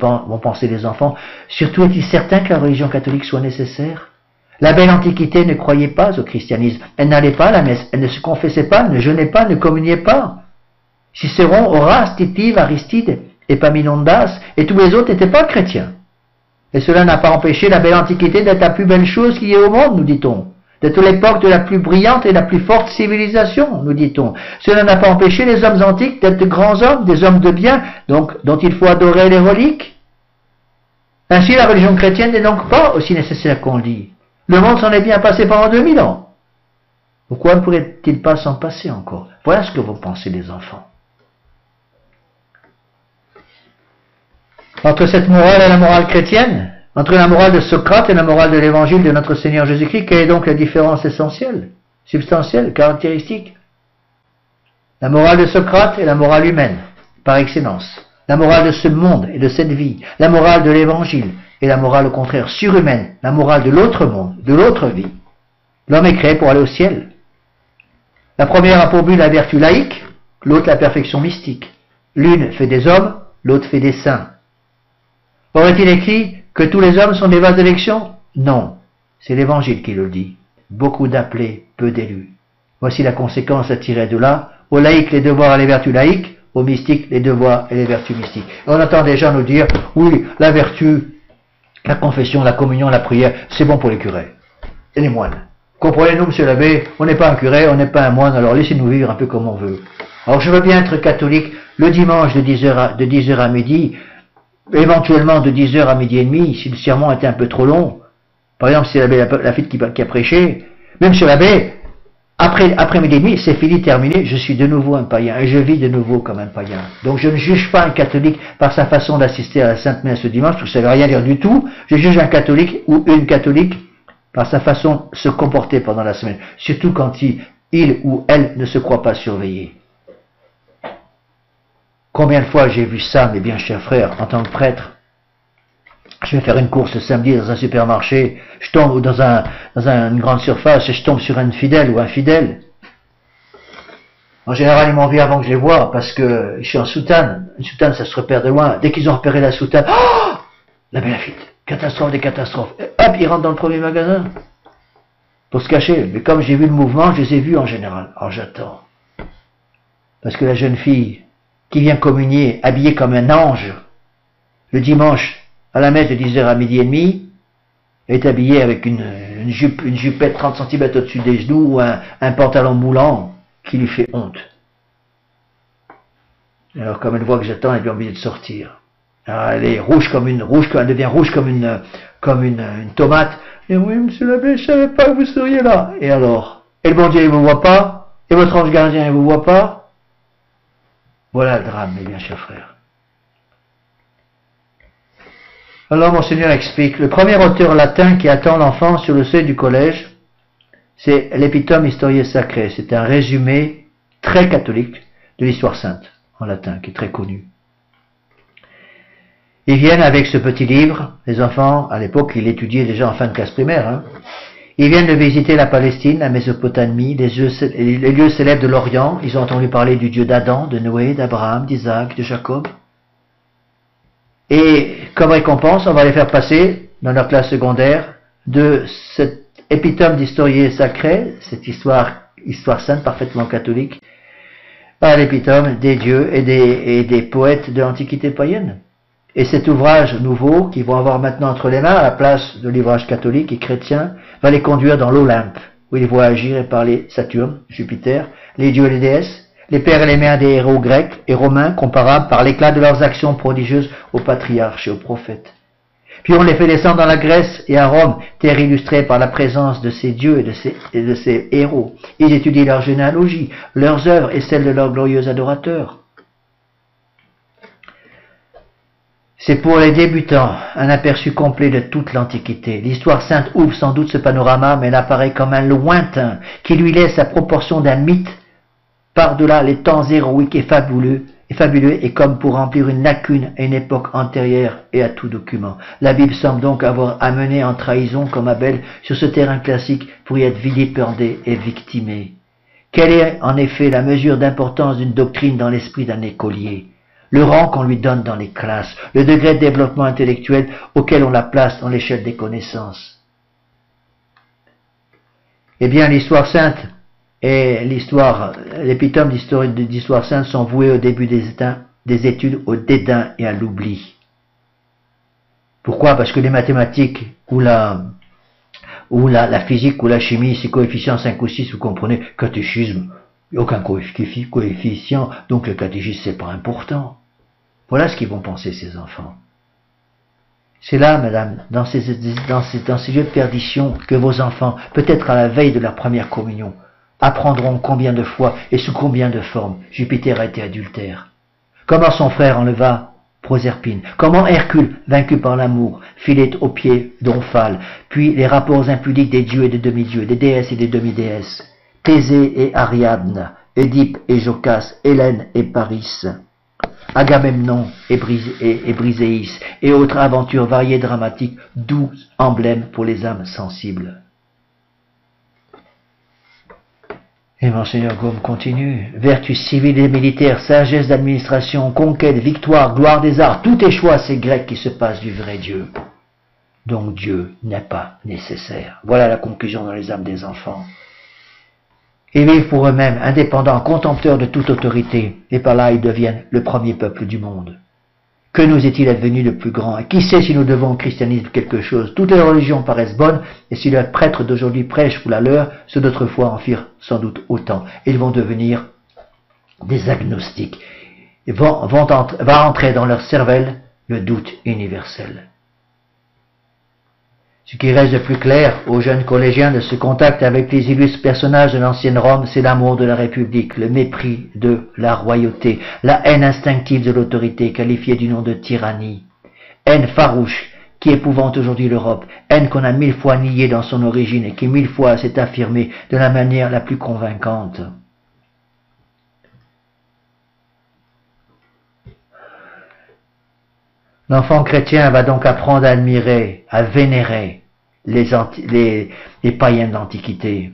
Vont penser les enfants. Surtout est-il certain que la religion catholique soit nécessaire? La belle Antiquité ne croyait pas au christianisme. Elle n'allait pas à la messe, elle ne se confessait pas, ne jeûnait pas, ne communiait pas. Cicéron, Horace, Titive, Aristide, Épaminondas, et tous les autres n'étaient pas chrétiens. Et cela n'a pas empêché la belle Antiquité d'être la plus belle chose qu'il y ait au monde, nous dit-on. D'être l'époque de la plus brillante et la plus forte civilisation, nous dit-on. Cela n'a pas empêché les hommes antiques d'être de grands hommes, des hommes de bien, donc dont il faut adorer les reliques. Ainsi, la religion chrétienne n'est donc pas aussi nécessaire qu'on le dit. Le monde s'en est bien passé pendant 2000 ans. Pourquoi ne pourrait-il pas s'en passer encore? Voilà ce que vous pensez les enfants. Entre cette morale et la morale chrétienne, entre la morale de Socrate et la morale de l'évangile de notre Seigneur Jésus-Christ, quelle est donc la différence essentielle, substantielle, caractéristique? La morale de Socrate est la morale humaine, par excellence. La morale de ce monde et de cette vie, la morale de l'évangile est la morale au contraire surhumaine, la morale de l'autre monde, de l'autre vie. L'homme est créé pour aller au ciel. La première a pour but la vertu laïque, l'autre la perfection mystique. L'une fait des hommes, l'autre fait des saints. Aurait-il écrit que tous les hommes sont des vases d'élection? Non, c'est l'Évangile qui le dit. Beaucoup d'appelés, peu d'élus. Voici la conséquence à tirer de là. Aux laïcs, les devoirs et les vertus laïques. Aux mystiques, les devoirs et les vertus mystiques. Et on entend des gens nous dire, oui, la vertu, la confession, la communion, la prière, c'est bon pour les curés et les moines. Comprenez-nous, monsieur l'abbé, on n'est pas un curé, on n'est pas un moine, alors laissez-nous vivre un peu comme on veut. Alors je veux bien être catholique le dimanche de 10h à midi, éventuellement de 10h à midi et demi, si le sermon était un peu trop long. Par exemple, si la fille qui a prêché, même sur l'abbé, après midi et demi, c'est fini, terminé, je suis de nouveau un païen, et je vis de nouveau comme un païen. Donc je ne juge pas un catholique par sa façon d'assister à la Sainte Messe ce dimanche, parce que ça ne veut rien dire du tout. Je juge un catholique ou une catholique par sa façon de se comporter pendant la semaine, surtout quand il ou elle ne se croit pas surveillé. Combien de fois j'ai vu ça, mes bien chers frères, en tant que prêtre? Je vais faire une course le samedi dans un supermarché, je tombe dans une grande surface et je tombe sur un fidèle ou un fidèle. En général, ils m'ont vu avant que je les voie parce que je suis en soutane. Une soutane, ça se repère de loin. Dès qu'ils ont repéré la soutane, oh, la belle Lafitte, catastrophe des catastrophes. Et hop, ils rentrent dans le premier magasin pour se cacher. Mais comme j'ai vu le mouvement, je les ai vus en général. Alors j'attends. Parce que la jeune fille qui vient communier, habillée comme un ange, le dimanche, à la messe de 10h à midi et demi, est habillée avec une jupette 30 cm au-dessus des genoux ou un pantalon moulant qui lui fait honte. Alors comme elle voit que j'attends, elle est obligée de sortir. Alors, elle est elle devient rouge comme une tomate. Et oui, monsieur l'abbé, je savais pas que vous seriez là. Et alors? Et le bon Dieu, il vous voit pas? Et votre ange gardien, il vous voit pas? Voilà le drame, mes bien chers frères. Alors, Monseigneur explique, le premier auteur latin qui attend l'enfant sur le seuil du collège, c'est l'Epitome Historiae Sacrae. C'est un résumé très catholique de l'histoire sainte, en latin, qui est très connu. Ils viennent avec ce petit livre, les enfants, à l'époque, ils l'étudiaient déjà en fin de classe primaire, hein. Ils viennent de visiter la Palestine, la Mésopotamie, les lieux célèbres de l'Orient. Ils ont entendu parler du Dieu d'Adam, de Noé, d'Abraham, d'Isaac, de Jacob. Et comme récompense, on va les faire passer dans leur classe secondaire de cet épitome d'Historiae Sacrae, cette histoire sainte parfaitement catholique, à l'épitome des dieux et des poètes de l'Antiquité païenne. Et cet ouvrage nouveau qu'ils vont avoir maintenant entre les mains, à la place de l'ouvrage catholique et chrétien, va les conduire dans l'Olympe, où ils vont agir et parler Saturne, Jupiter, les dieux et les déesses, les pères et les mères des héros grecs et romains, comparables par l'éclat de leurs actions prodigieuses aux patriarches et aux prophètes. Puis on les fait descendre dans la Grèce et à Rome, terre illustrée par la présence de ces dieux et de ces héros. Ils étudient leur généalogie, leurs œuvres et celles de leurs glorieux adorateurs. C'est pour les débutants un aperçu complet de toute l'Antiquité. L'histoire sainte ouvre sans doute ce panorama, mais elle apparaît comme un lointain qui lui laisse la proportion d'un mythe par-delà les temps héroïques et fabuleux, et comme pour remplir une lacune à une époque antérieure et à tout document. La Bible semble donc avoir amené en trahison comme Abel sur ce terrain classique pour y être vilipendée et victimée. Quelle est en effet la mesure d'importance d'une doctrine dans l'esprit d'un écolier? Le rang qu'on lui donne dans les classes, le degré de développement intellectuel auquel on la place dans l'échelle des connaissances. Eh bien, l'histoire sainte et l'épitome d'histoire sainte sont voués au début des études au dédain et à l'oubli. Pourquoi? Parce que les mathématiques ou la physique ou la chimie, c'est coefficient 5 ou 6, vous comprenez, catéchisme, il n'y a aucun coefficient, donc le catéchisme c'est pas important. Voilà ce qu'ils vont penser ces enfants. C'est là, madame, dans ces lieux de perdition, que vos enfants, peut-être à la veille de la première communion, apprendront combien de fois et sous combien de formes Jupiter a été adultère. Comment son frère enleva Proserpine, comment Hercule, vaincu par l'amour, filait aux pieds d'Omphale, puis les rapports impudiques des dieux et des demi-dieux, des déesses et des demi-déesses, Thésée et Ariadne, Édipe et Jocaste, Hélène et Paris, Agamemnon et Briséis, et autres aventures variées dramatiques, doux emblèmes pour les âmes sensibles. Et Monseigneur Gaume continue. Vertus civiles et militaires, sagesse d'administration, conquête, victoire, gloire des arts, tout échoue à ces Grecs qui se passent du vrai Dieu. Donc Dieu n'est pas nécessaire. Voilà la conclusion dans les âmes des enfants. Ils vivent pour eux-mêmes, indépendants, contempteurs de toute autorité, et par là ils deviennent le premier peuple du monde. Que nous est-il advenu de plus grand? Et qui sait si nous devons au christianisme quelque chose? Toutes les religions paraissent bonnes, et si les prêtres d'aujourd'hui prêchent pour la leur, ceux d'autrefois en firent sans doute autant. Ils vont devenir des agnostiques. Et va entrer dans leur cervelle le doute universel. Ce qui reste de plus clair aux jeunes collégiens de ce contact avec les illustres personnages de l'ancienne Rome, c'est l'amour de la République, le mépris de la royauté, la haine instinctive de l'autorité qualifiée du nom de tyrannie, haine farouche qui épouvante aujourd'hui l'Europe, haine qu'on a 1000 fois niée dans son origine et qui 1000 fois s'est affirmée de la manière la plus convaincante. L'enfant chrétien va donc apprendre à admirer, à vénérer les païens de l'Antiquité.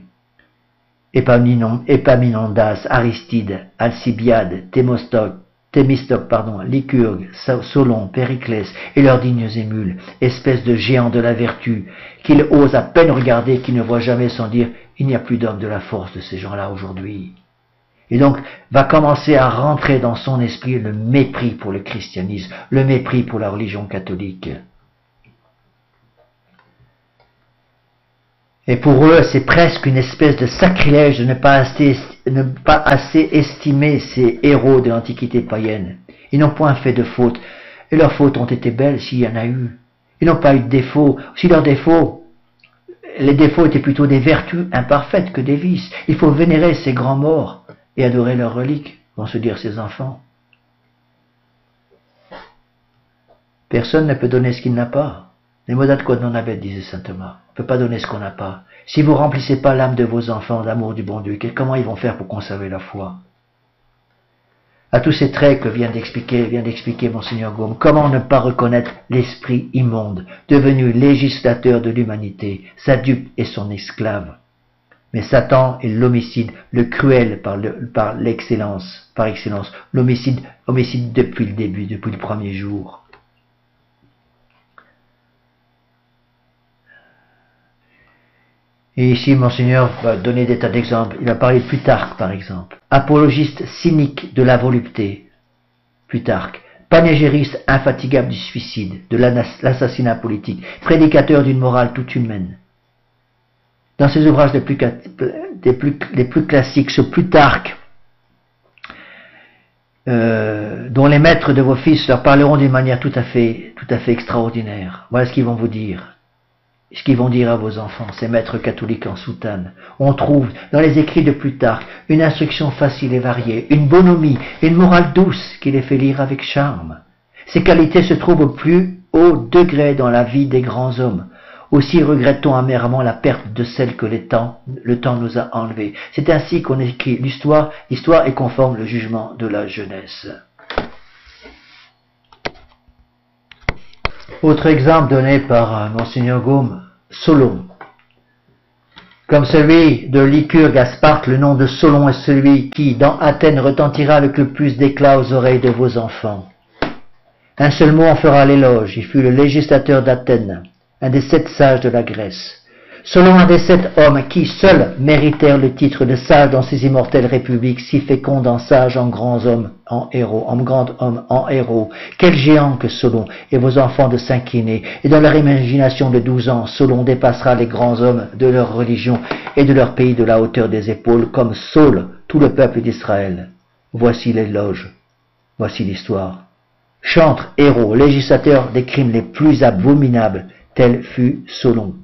Épaminondas, Aristide, Alcibiade, Thémistocle, Lycurgue, Solon, Périclès et leurs dignes émules, espèces de géants de la vertu, qu'il ose à peine regarder, qui ne voit jamais sans dire « il n'y a plus d'hommes de la force de ces gens-là aujourd'hui ». Et donc, va commencer à rentrer dans son esprit le mépris pour le christianisme, le mépris pour la religion catholique. Et pour eux, c'est presque une espèce de sacrilège de ne pas assez estimer ces héros de l'Antiquité païenne. Ils n'ont point fait de fautes, et leurs fautes ont été belles s'il y en a eu. Ils n'ont pas eu de défauts. Si les défauts étaient plutôt des vertus imparfaites que des vices. Il faut vénérer ces grands morts et adorer leurs reliques, vont se dire ces enfants. Personne ne peut donner ce qu'il n'a pas. Les Modat quod non habet, disait saint Thomas. On ne peut pas donner ce qu'on n'a pas. Si vous ne remplissez pas l'âme de vos enfants d'amour du bon Dieu, comment ils vont faire pour conserver la foi? À tous ces traits que vient d'expliquer Monseigneur Gaume, comment ne pas reconnaître l'esprit immonde, devenu législateur de l'humanité, sa dupe et son esclave? Mais Satan est l'homicide, le cruel par excellence, l'homicide depuis le début, depuis le premier jour. Et ici, Monseigneur va donner des tas d'exemples. Il va parler de Plutarque, par exemple. Apologiste cynique de la volupté, Plutarque. Panégériste infatigable du suicide, de l'assassinat politique. Prédicateur d'une morale toute humaine. Dans ses ouvrages les plus classiques, ce Plutarque, dont les maîtres de vos fils leur parleront d'une manière tout à fait extraordinaire. Voilà ce qu'ils vont vous dire. Ce qu'ils vont dire à vos enfants, ces maîtres catholiques en soutane. On trouve dans les écrits de Plutarque une instruction facile et variée, une bonhomie, une morale douce qui les fait lire avec charme. Ces qualités se trouvent au plus haut degré dans la vie des grands hommes. Aussi regrette-t-on amèrement la perte de celle que le temps nous a enlevée. C'est ainsi qu'on écrit l'histoire est conforme le jugement de la jeunesse. Autre exemple donné par Monseigneur Gaume, Solon. Comme celui de Lycurgue à Sparte, le nom de Solon est celui qui, dans Athènes, retentira avec le plus d'éclat aux oreilles de vos enfants. Un seul mot en fera l'éloge, il fut le législateur d'Athènes, un des 7 sages de la Grèce. Selon un des 7 hommes qui seuls méritèrent le titre de sages dans ces immortelles républiques, si fécondes en sages, en grands hommes, en héros, en grands hommes, en héros. Quel géant que Solon et vos enfants de s'incliner, et dans leur imagination de 12 ans, Solon dépassera les grands hommes de leur religion et de leur pays de la hauteur des épaules, comme Saul, tout le peuple d'Israël. Voici l'éloge, voici l'histoire. Chantre, héros, législateur des crimes les plus abominables, tel fut Solon.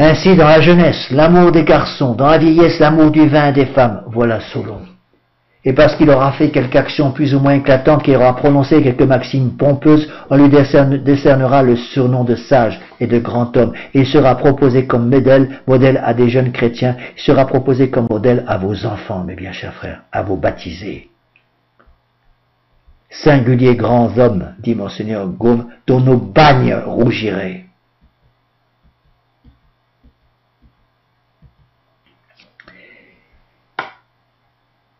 Ainsi, dans la jeunesse, l'amour des garçons, dans la vieillesse, l'amour du vin et des femmes, voilà Solon. Et parce qu'il aura fait quelque action plus ou moins éclatante, qu'il aura prononcé quelques maximes pompeuses, on lui décernera le surnom de sage et de grand homme, et il sera proposé comme modèle à des jeunes chrétiens, il sera proposé comme modèle à vos enfants, mes bien chers frères, à vos baptisés. Singuliers grands hommes, dit Monseigneur Gaume, dont nos bagnes rougiraient.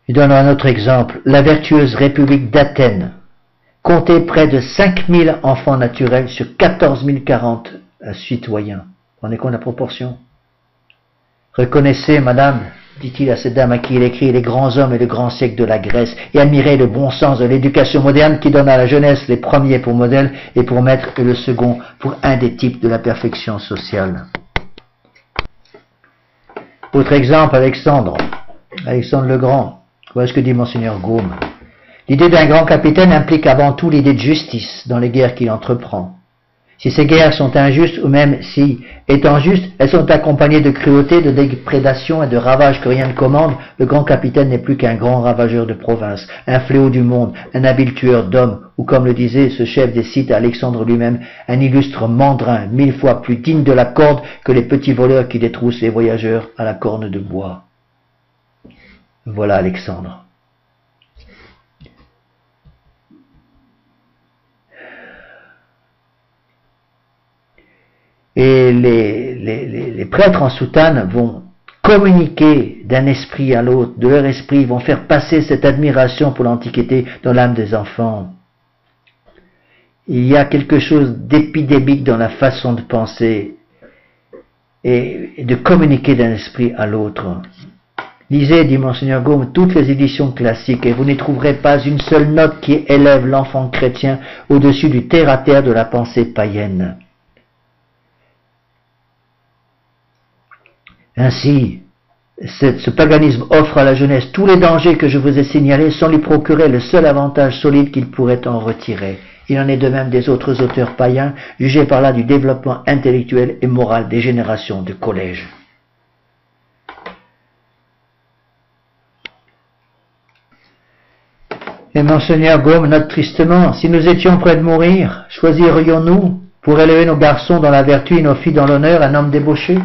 Il donne un autre exemple. La vertueuse République d'Athènes comptait près de 5000 enfants naturels sur 14 040 citoyens. Vous rendez compte de la proportion? Reconnaissez, madame, dit-il à cette dame à qui il écrit, les grands hommes et le grand siècle de la Grèce, et admirez le bon sens de l'éducation moderne qui donne à la jeunesse les premiers pour modèle et pour maître et le second pour un des types de la perfection sociale. Autre exemple, Alexandre le Grand. Voilà ce que dit Monseigneur Gaume. L'idée d'un grand capitaine implique avant tout l'idée de justice dans les guerres qu'il entreprend. Si ces guerres sont injustes, ou même si, étant justes, elles sont accompagnées de cruauté, de déprédation et de ravages que rien ne commande, le grand capitaine n'est plus qu'un grand ravageur de province, un fléau du monde, un habile tueur d'hommes, ou comme le disait ce chef des Scythes Alexandre lui-même, un illustre mandrin, 1000 fois plus digne de la corde que les petits voleurs qui détroussent les voyageurs à la corne de bois. Voilà Alexandre. Et les prêtres en soutane vont communiquer d'un esprit à l'autre, de leur esprit, vont faire passer cette admiration pour l'Antiquité dans l'âme des enfants. Il y a quelque chose d'épidémique dans la façon de penser et de communiquer d'un esprit à l'autre. Lisez, dit Monseigneur Gaume, toutes les éditions classiques et vous n'y trouverez pas une seule note qui élève l'enfant chrétien au-dessus du terre-à-terre de la pensée païenne. Ainsi, ce paganisme offre à la jeunesse tous les dangers que je vous ai signalés sans lui procurer le seul avantage solide qu'il pourrait en retirer. Il en est de même des autres auteurs païens, jugés par là du développement intellectuel et moral des générations de collèges. Et Monseigneur Gaume note tristement, si nous étions près de mourir, choisirions-nous, pour élever nos garçons dans la vertu et nos filles dans l'honneur, un homme débauché?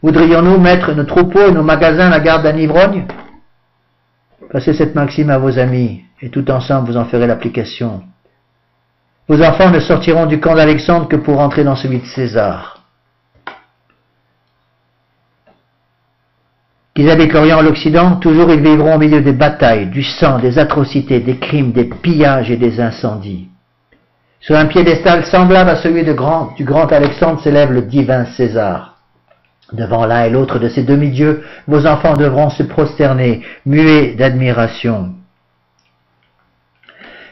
Voudrions-nous mettre nos troupeaux et nos magasins à la garde d'un ivrogne? Passez cette maxime à vos amis, et tout ensemble vous en ferez l'application. Vos enfants ne sortiront du camp d'Alexandre que pour entrer dans celui de César. Qu'ils habitent l'Orient ou l'Occident, toujours ils vivront au milieu des batailles, du sang, des atrocités, des crimes, des pillages et des incendies. Sur un piédestal semblable à celui du grand Alexandre s'élève le divin César. Devant l'un et l'autre de ces demi-dieux, vos enfants devront se prosterner, muets d'admiration.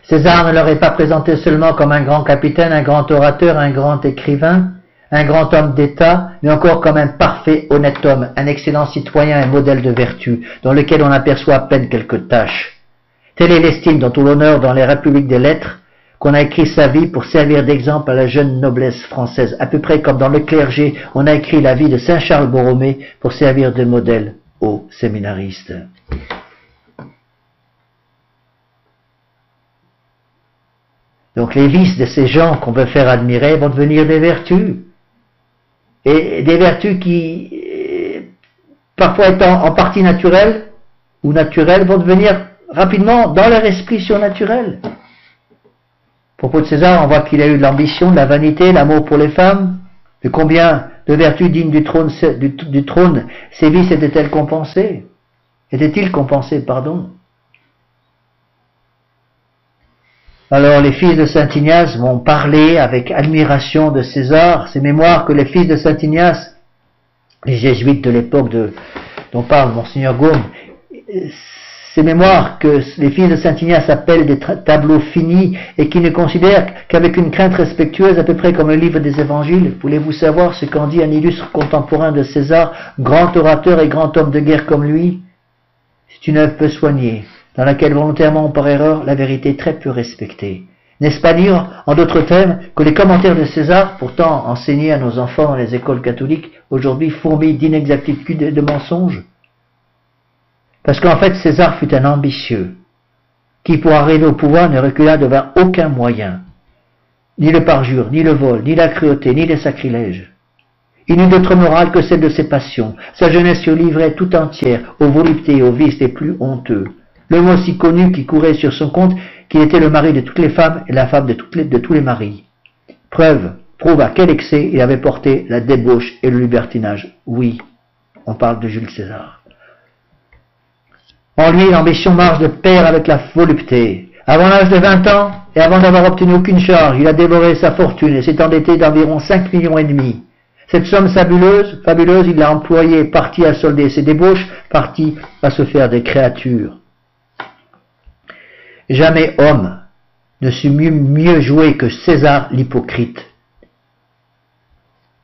César ne leur est pas présenté seulement comme un grand capitaine, un grand orateur, un grand écrivain, un grand homme d'État, mais encore comme un parfait honnête homme, un excellent citoyen et modèle de vertu, dans lequel on aperçoit à peine quelques taches. Telle est l'estime dont tout l'honneur dans les républiques des lettres, qu'on a écrit sa vie pour servir d'exemple à la jeune noblesse française, à peu près comme dans le clergé, on a écrit la vie de Saint Charles Borromée pour servir de modèle aux séminaristes. Donc les vices de ces gens qu'on veut faire admirer vont devenir des vertus. Et des vertus qui, parfois étant en partie naturelles ou naturelles, vont devenir rapidement dans leur esprit surnaturel. À propos de César, on voit qu'il a eu de l'ambition, de la vanité, l'amour pour les femmes. De combien de vertus dignes du trône ces vices étaient-ils compensés? Alors les fils de Saint Ignace vont parler avec admiration de César, ces mémoires que les fils de Saint Ignace, les jésuites de l'époque dont parle Monseigneur Gaume, ces mémoires que les fils de Saint Ignace appellent des tableaux finis et qui ne considèrent qu'avec une crainte respectueuse, à peu près comme le livre des évangiles. Voulez-vous savoir ce qu'en dit un illustre contemporain de César, grand orateur et grand homme de guerre comme lui? C'est une œuvre peu soignée, dans laquelle volontairement ou par erreur, la vérité est très peu respectée. N'est-ce pas dire, en d'autres termes, que les commentaires de César, pourtant enseignés à nos enfants dans les écoles catholiques, aujourd'hui fourmillent d'inexactitudes et de mensonges? Parce qu'en fait, César fut un ambitieux, qui pour arriver au pouvoir ne recula devant aucun moyen, ni le parjure, ni le vol, ni la cruauté, ni les sacrilèges. Il n'eut d'autre morale que celle de ses passions. Sa jeunesse se livrait tout entière aux voluptés et aux vices les plus honteux. Le mot si connu qui courait sur son compte qu'il était le mari de toutes les femmes et la femme de tous les maris. Prouve à quel excès il avait porté la débauche et le libertinage. Oui, on parle de Jules César. En lui, l'ambition marche de pair avec la volupté. Avant l'âge de 20 ans, et avant d'avoir obtenu aucune charge, il a dévoré sa fortune et s'est endetté d'environ 5,5 millions. Cette somme fabuleuse, il l'a employée, partie à solder ses débauches, partie à se faire des créatures. Jamais homme ne sut mieux jouer que César l'hypocrite.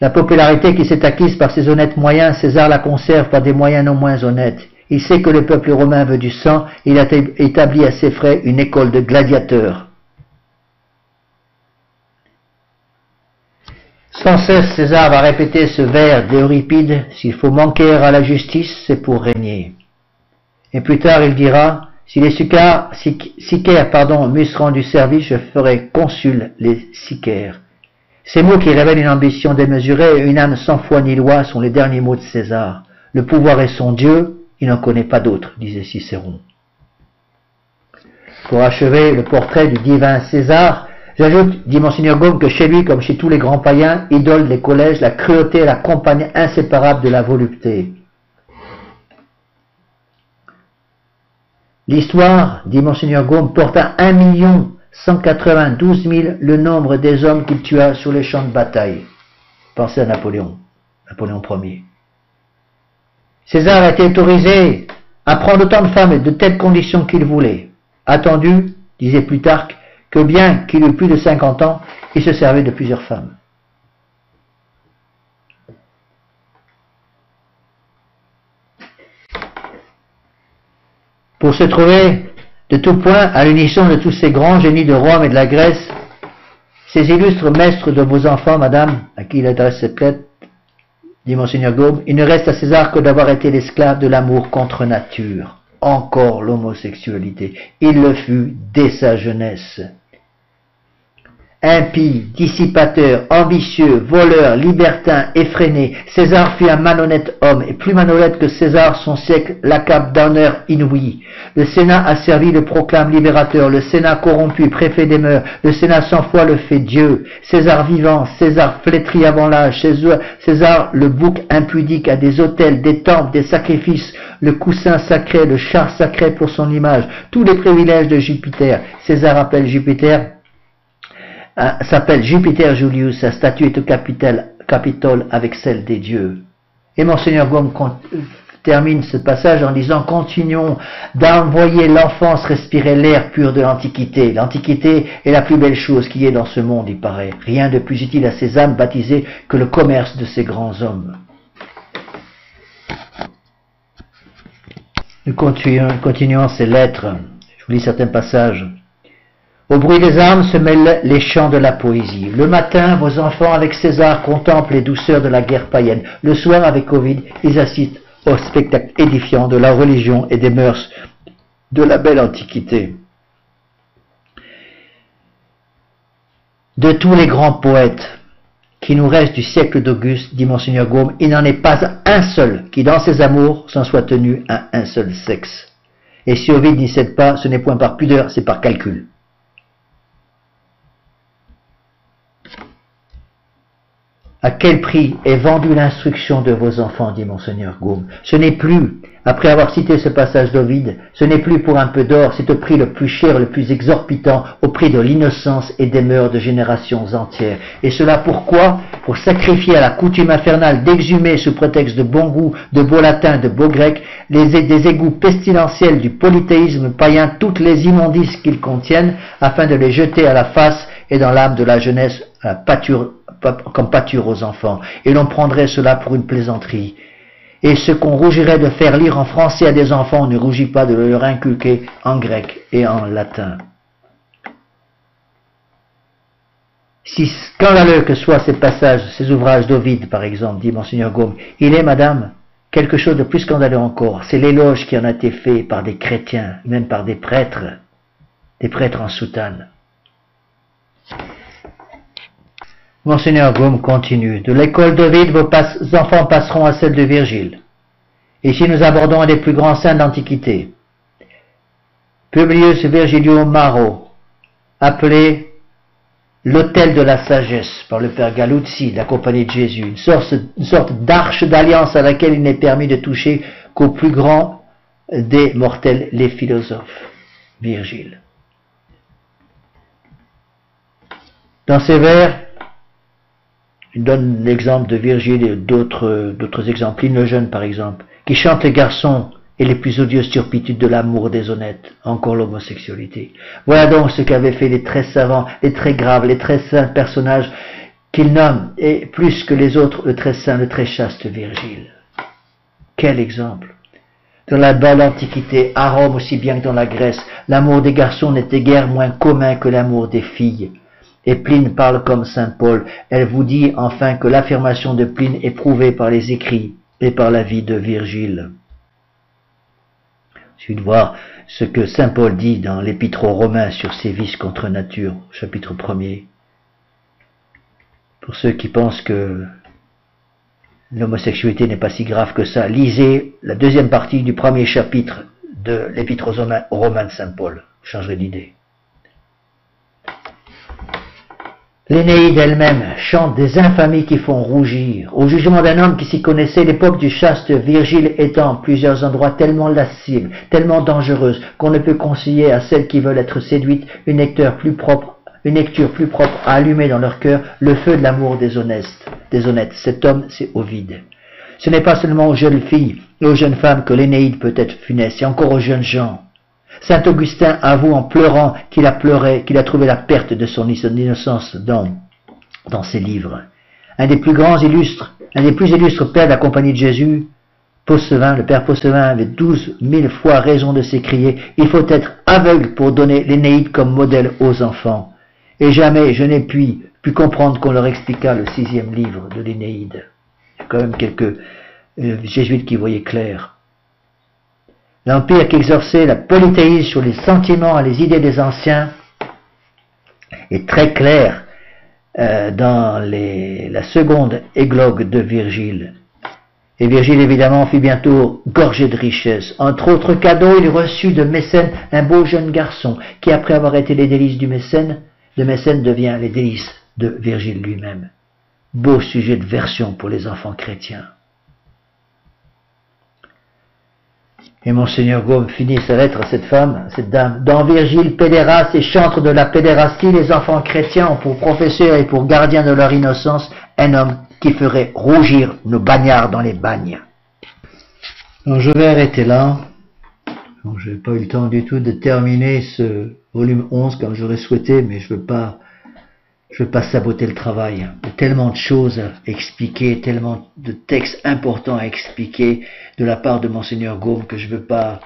La popularité qui s'est acquise par ses honnêtes moyens, César la conserve par des moyens non moins honnêtes. Il sait que le peuple romain veut du sang, et il a établi à ses frais une école de gladiateurs. Sans cesse, César va répéter ce vers d'Euripide, s'il faut manquer à la justice, c'est pour régner. Et plus tard, il dira, si les sicaires m'eussent rendu service, je ferais consul les sicaires. Ces mots qui révèlent une ambition démesurée et une âme sans foi ni loi sont les derniers mots de César. Le pouvoir est son Dieu, il n'en connaît pas d'autre, disait Cicéron. Pour achever le portrait du divin César, j'ajoute, dit Monseigneur Gaume, que chez lui, comme chez tous les grands païens, idole des collèges, la cruauté est la compagne inséparable de la volupté. L'histoire, dit Monseigneur Gaume, porte à 1 192 000 le nombre des hommes qu'il tua sur les champs de bataille. Pensez à Napoléon Ier. César a été autorisé à prendre autant de femmes et de telles conditions qu'il voulait. Attendu, disait Plutarque, que bien qu'il eût plus de 50 ans, il se servait de plusieurs femmes. Pour se trouver de tout point à l'unisson de tous ces grands génies de Rome et de la Grèce, ces illustres maîtres de vos enfants, madame, à qui il adresse cette lettre, dit Monseigneur Gaume, il ne reste à César que d'avoir été l'esclave de l'amour contre nature. Encore l'homosexualité. Il le fut dès sa jeunesse. Impie, dissipateur, ambitieux, voleur, libertin, effréné, César fut un malhonnête homme, et plus malhonnête que César, son siècle l'accable d'honneur inouï. Le Sénat asservi le proclame libérateur, le Sénat corrompu, préfet des mœurs, le Sénat sans foi le fait Dieu. César vivant, César flétri avant l'âge, César le bouc impudique à des autels, des temples, des sacrifices, le coussin sacré, le char sacré pour son image, tous les privilèges de Jupiter. César s'appelle Jupiter Julius, sa statue est au Capitole avec celle des dieux. Et Monseigneur Gaume termine ce passage en disant, continuons d'envoyer l'enfance respirer l'air pur de l'Antiquité. L'Antiquité est la plus belle chose qui est dans ce monde, il paraît. Rien de plus utile à ces âmes baptisées que le commerce de ces grands hommes. Nous continuons ces lettres. Je vous lis certains passages. Au bruit des armes se mêlent les chants de la poésie. Le matin, vos enfants avec César contemplent les douceurs de la guerre païenne. Le soir, avec Ovide, ils assistent au spectacle édifiant de la religion et des mœurs de la belle Antiquité. De tous les grands poètes qui nous restent du siècle d'Auguste, dit Monseigneur Gaume, il n'en est pas un seul qui, dans ses amours, s'en soit tenu à un seul sexe. Et si Ovide n'y cède pas, ce n'est point par pudeur, c'est par calcul. À quel prix est vendue l'instruction de vos enfants, dit Monseigneur Gaume. Ce n'est plus, après avoir cité ce passage d'Ovide, ce n'est plus pour un peu d'or, c'est au prix le plus cher, le plus exorbitant, au prix de l'innocence et des mœurs de générations entières. Et cela pourquoi? Pour sacrifier à la coutume infernale d'exhumer sous prétexte de bon goût, de beau latin, de beau grec, des égouts pestilentiels du polythéisme païen, toutes les immondices qu'ils contiennent, afin de les jeter à la face et dans l'âme de la jeunesse comme pâture aux enfants, et l'on prendrait cela pour une plaisanterie. Et ce qu'on rougirait de faire lire en français à des enfants, on ne rougit pas de leur inculquer en grec et en latin. Si scandaleux que soient ces passages, ces ouvrages d'Ovide par exemple, dit Monseigneur Gaume, il est, madame, quelque chose de plus scandaleux encore, c'est l'éloge qui en a été fait par des chrétiens, même par des prêtres en soutane. Monseigneur Gaume continue. De l'école d'Ovide, vos enfants passeront à celle de Virgile. Ici, nous abordons un des plus grands saints d'Antiquité. Publius Virgilio Maro, appelé l'autel de la sagesse par le père Galuzzi, de la Compagnie de Jésus, une sorte d'arche d'alliance à laquelle il n'est permis de toucher qu'au plus grand des mortels, les philosophes, Virgile. Dans ses vers, il donne l'exemple de Virgile et d'autres exemples, Pline le Jeune par exemple, qui chante les garçons et les plus odieuses turpitudes de l'amour déshonnête, encore l'homosexualité. Voilà donc ce qu'avaient fait les très savants, les très graves, les très saints personnages qu'il nomme, et plus que les autres, le très saint, le très chaste Virgile. Quel exemple! Dans la belle Antiquité, à Rome aussi bien que dans la Grèce, l'amour des garçons n'était guère moins commun que l'amour des filles. Et Pline parle comme saint Paul. Elle vous dit enfin que l'affirmation de Pline est prouvée par les écrits et par la vie de Virgile. Il suffit de voir ce que saint Paul dit dans l'Épître aux Romains sur ses vices contre nature, chapitre 1er. Pour ceux qui pensent que l'homosexualité n'est pas si grave que ça, lisez la deuxième partie du premier chapitre de l'Épître aux Romains de saint Paul. Vous changerez d'idée. L'Énéide elle-même chante des infamies qui font rougir. Au jugement d'un homme qui s'y connaissait, l'époque du chaste Virgile étant en plusieurs endroits tellement lascive, tellement dangereuse, qu'on ne peut conseiller à celles qui veulent être séduites une lecture plus propre à allumer dans leur cœur le feu de l'amour des honnêtes. Cet homme, c'est Ovide. Ce n'est pas seulement aux jeunes filles et aux jeunes femmes que l'Énéide peut être funeste, c'est encore aux jeunes gens. Saint Augustin avoue en pleurant qu'il a trouvé la perte de son innocence dans ses livres. Un des plus illustres pères de la Compagnie de Jésus, Possevin, le père Possevin avait 12 000 fois raison de s'écrier « Il faut être aveugle pour donner l'Énéide comme modèle aux enfants. » Et jamais je n'ai pu comprendre qu'on leur expliqua le 6e livre de l'Énéide. Il y a quand même quelques jésuites qui voyaient clair. L'empire qui exerçait la polythéisme sur les sentiments et les idées des anciens est très clair dans la seconde églogue de Virgile. Et Virgile, évidemment, fut bientôt gorgé de richesses. Entre autres cadeaux, il reçut de Mécène un beau jeune garçon qui, après avoir été les délices de Mécène devient les délices de Virgile lui-même. Beau sujet de version pour les enfants chrétiens. Et Monseigneur Gaume finit sa lettre à cette dame. Dans Virgile, pédéraste et chantre de la pédérastie, les enfants chrétiens ont pour professeur et pour gardien de leur innocence un homme qui ferait rougir nos bagnards dans les bagnes. Donc je vais arrêter là. Je n'ai pas eu le temps du tout de terminer ce volume 11 comme j'aurais souhaité, mais je veux pas saboter le travail. Il y a tellement de choses à expliquer, tellement de textes importants à expliquer de la part de Monseigneur Gaume que je veux pas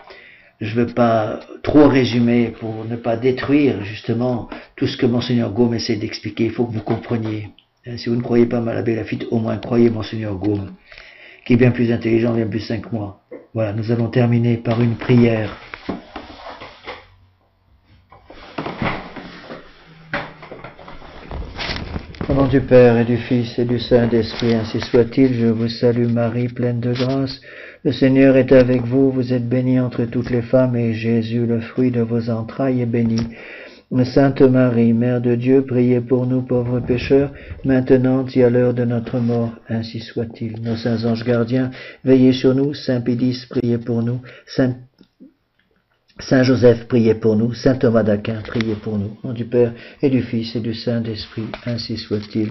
trop résumer pour ne pas détruire justement tout ce que Monseigneur Gaume essaie d'expliquer. Il faut que vous compreniez. Si vous ne croyez pas à l'abbé Laffitte, au moins croyez Monseigneur Gaume, qui est bien plus intelligent, bien plus sain que moi. Voilà, nous allons terminer par une prière. Au nom du Père et du Fils et du Saint-Esprit, ainsi soit-il. Je vous salue Marie, pleine de grâce. Le Seigneur est avec vous. Vous êtes bénie entre toutes les femmes, et Jésus, le fruit de vos entrailles, est béni. Sainte Marie, Mère de Dieu, priez pour nous pauvres pécheurs, maintenant et à l'heure de notre mort, ainsi soit-il. Nos saints anges gardiens, veillez sur nous. Saint Pédis, priez pour nous. Saint Joseph, priez pour nous. Saint Thomas d'Aquin, priez pour nous. Au nom du Père et du Fils et du Saint-Esprit, ainsi soit-il.